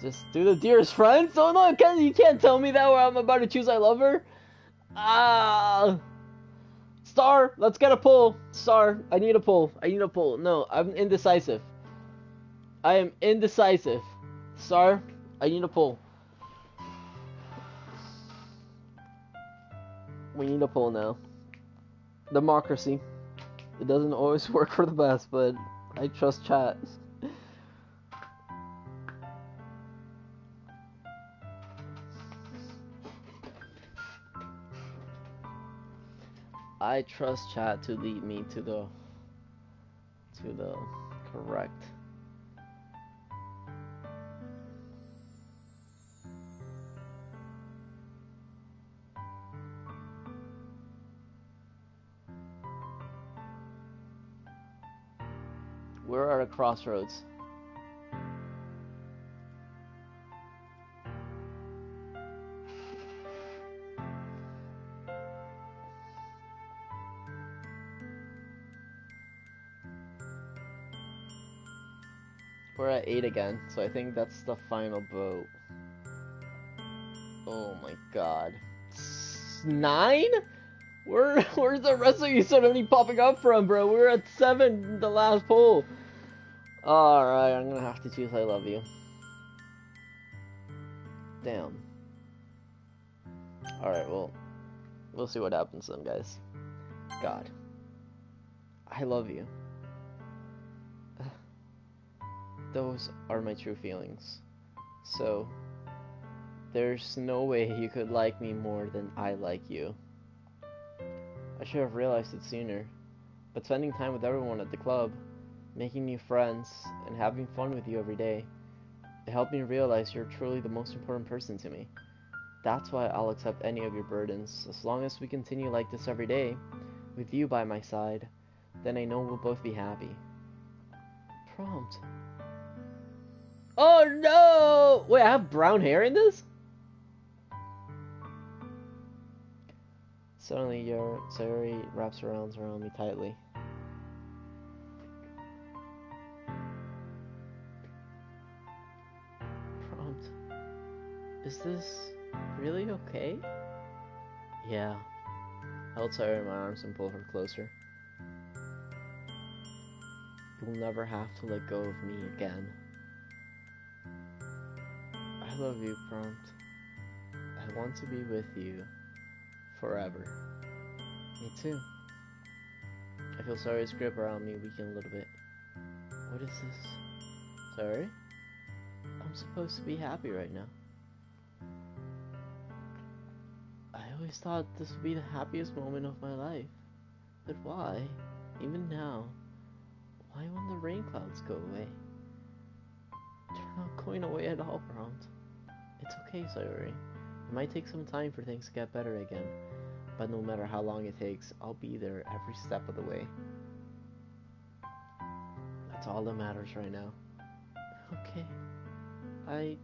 Just do the dearest friends? Oh no, you can't tell me that where I'm about to choose I love her. Ah. Star, let's get a pull. Star, I need a pull. I need a pull. No, I'm indecisive. I am indecisive. Star, I need a pull. We need a pull now. Democracy. It doesn't always work for the best, but I trust chat. I trust chat to lead me to the correct. We're at a crossroads. We're at 8 again, so I think that's the final boat. Oh my god. 9? Where's the rest of you suddenly popping up from, bro? We're at 7, the last poll. Alright, I'm gonna have to choose I love you. Damn. Alright, well, we'll see what happens then, guys. God. I love you. Those are my true feelings. So, there's no way you could like me more than I like you. I should have realized it sooner, but spending time with everyone at the club, making new friends, and having fun with you every day, it helped me realize you're truly the most important person to me. That's why I'll accept any of your burdens, as long as we continue like this every day, with you by my side, then I know we'll both be happy. Prompt. Oh no! Wait, I have brown hair in this? Suddenly your Sayori wraps her arms around me tightly. Prompt. Is this really okay? Yeah. I held Sayori in my arms and pulled her closer. You'll never have to let go of me again. I love you, Prompt. I want to be with you forever. Me too. I feel Sayori's grip around me weaken a little bit. What is this? Sorry? I'm supposed to be happy right now. I always thought this would be the happiest moment of my life. But why? Even now. Why when the rain clouds go away? They're not going away at all, Prompt. It's okay, Sayori. It might take some time for things to get better again. But no matter how long it takes, I'll be there every step of the way. That's all that matters right now. Okay. I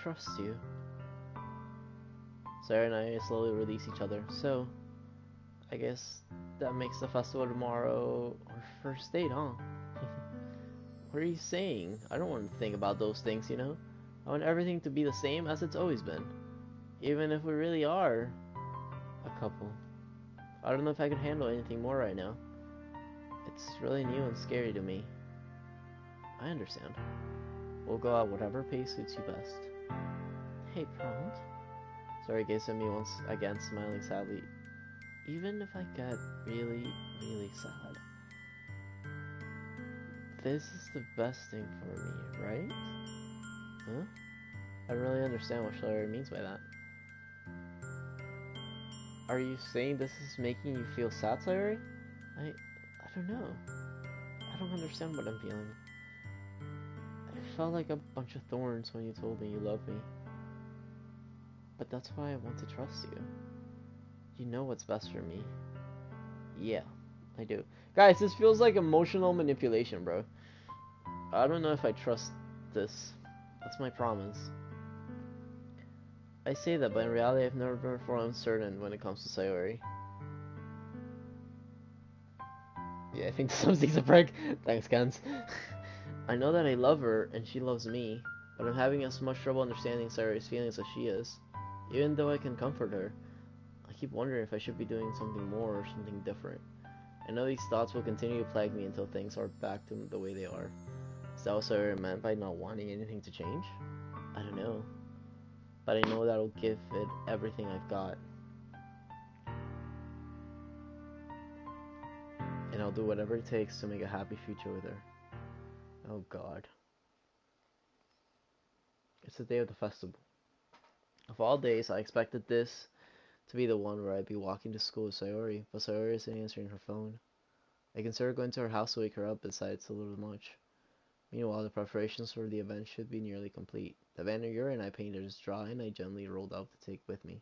trust you. Sarah and I slowly release each other. So, I guess that makes the festival tomorrow our first date, huh? What are you saying? I don't want to think about those things, you know? I want everything to be the same as it's always been. Even if we really are a couple. I don't know if I can handle anything more right now. It's really new and scary to me. I understand. We'll go at whatever pace suits you best. Hey, Prompt. Sorry, gazed at me once again, smiling sadly. Even if I get really, really sad, this is the best thing for me, right? Huh? I don't really understand what Shelley means by that. Are you saying this is making you feel sad, Sayori? I don't know. I don't understand what I'm feeling. It felt like a bunch of thorns when you told me you loved me. But that's why I want to trust you. You know what's best for me. Yeah, I do. Guys, this feels like emotional manipulation, bro. I don't know if I trust this. That's my promise. I say that, but in reality, I've never been more uncertain when it comes to Sayori. Yeah, I think something's a prank. Thanks, Gans. I know that I love her, and she loves me, but I'm having as much trouble understanding Sayori's feelings as she is. Even though I can comfort her, I keep wondering if I should be doing something more or something different. I know these thoughts will continue to plague me until things are back to the way they are. Is that what Sayori meant by not wanting anything to change? I don't know. But I know that I'll give it everything I've got. And I'll do whatever it takes to make a happy future with her. Oh god. It's the day of the festival. Of all days, I expected this to be the one where I'd be walking to school with Sayori, but Sayori isn't answering her phone. I consider going to her house to wake her up, besides it's a little much. Meanwhile, the preparations for the event should be nearly complete. The banner urine I painted is dry, and I gently rolled out to take with me.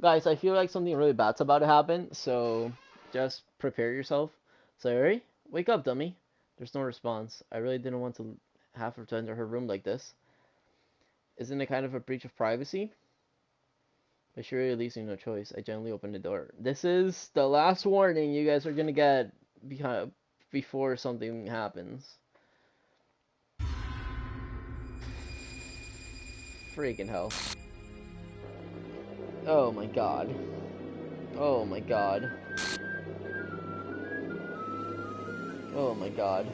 Guys, I feel like something really bad's about to happen, so just prepare yourself. Sayori, wake up, dummy. There's no response. I really didn't want to have her to enter her room like this. Isn't it kind of a breach of privacy? But she really leaves me no choice. I gently open the door. This is the last warning you guys are gonna get before something happens. Freaking hell. Oh my god. Oh my god. Oh my god.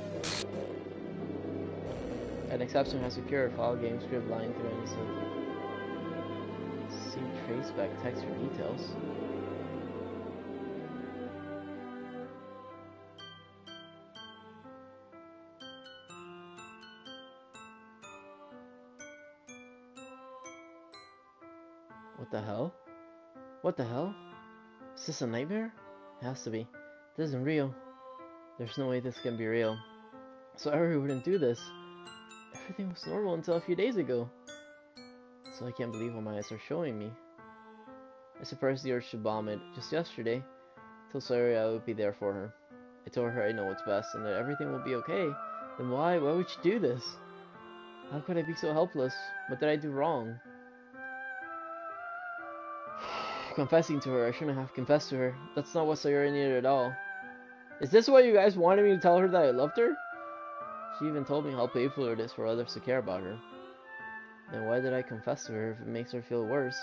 An exception has occurred. File game script line through innocent. See traceback text for details. What the hell? What the hell? Is this a nightmare? It has to be. This isn't real. There's no way this can be real. So I wouldn't do this. Everything was normal until a few days ago. So I can't believe what my eyes are showing me. I suppressed the urge to vomit just yesterday. Told Sayori I would be there for her. I told her I know what's best and that everything will be okay. Then why would you do this? How could I be so helpless? What did I do wrong? Confessing to her, I shouldn't have confessed to her. That's not what Sayori needed at all. Is this what you guys wanted me to tell her that I loved her? She even told me how painful it is for others to care about her. Then why did I confess to her if it makes her feel worse?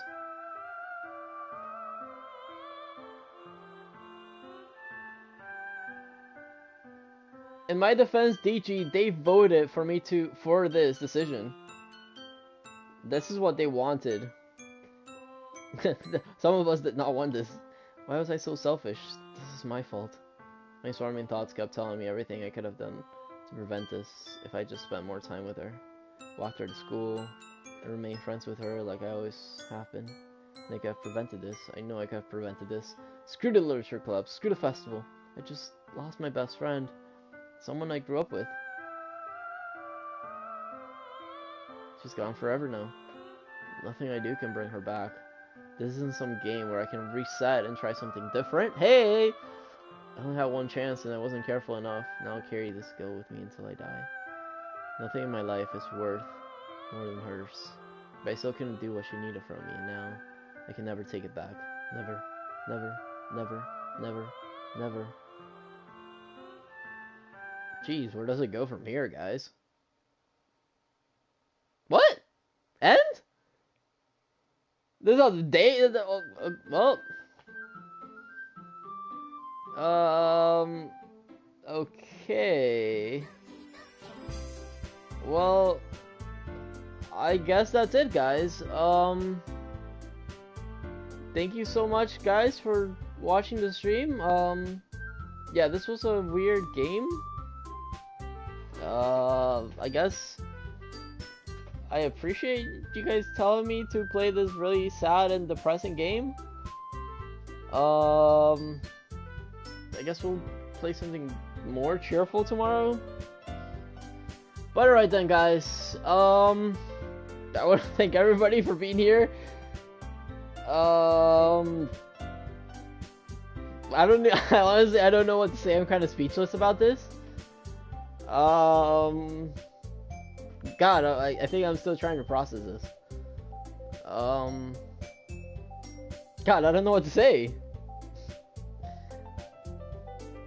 In my defense, DG, they voted for me for this decision. This is what they wanted. Some of us did not want this. Why was I so selfish? This is my fault. My swarming thoughts kept telling me everything I could have done to prevent this if I just spent more time with her. Walked her to school, and remained friends with her like I always have been. I could have prevented this. I know I could have prevented this. Screw the literature club, screw the festival. I just lost my best friend. Someone I grew up with. She's gone forever now. Nothing I do can bring her back. This isn't some game where I can reset and try something different. Hey! I only had one chance and I wasn't careful enough. Now I'll carry this skill with me until I die. Nothing in my life is worth more than hers. But I still couldn't do what she needed from me, and now I can never take it back. Never, never, never, never, never. Jeez, where does it go from here, guys? What? End? This is on the day. Well. Okay. Well, I guess that's it, guys. Thank you so much, guys, for watching the stream. Yeah, this was a weird game. I guess I appreciate you guys telling me to play this really sad and depressing game. I guess we'll play something more cheerful tomorrow. But alright then, guys. I want to thank everybody for being here. I don't know. Honestly, I don't know what to say. I'm kind of speechless about this. God, I think I'm still trying to process this. God, I don't know what to say.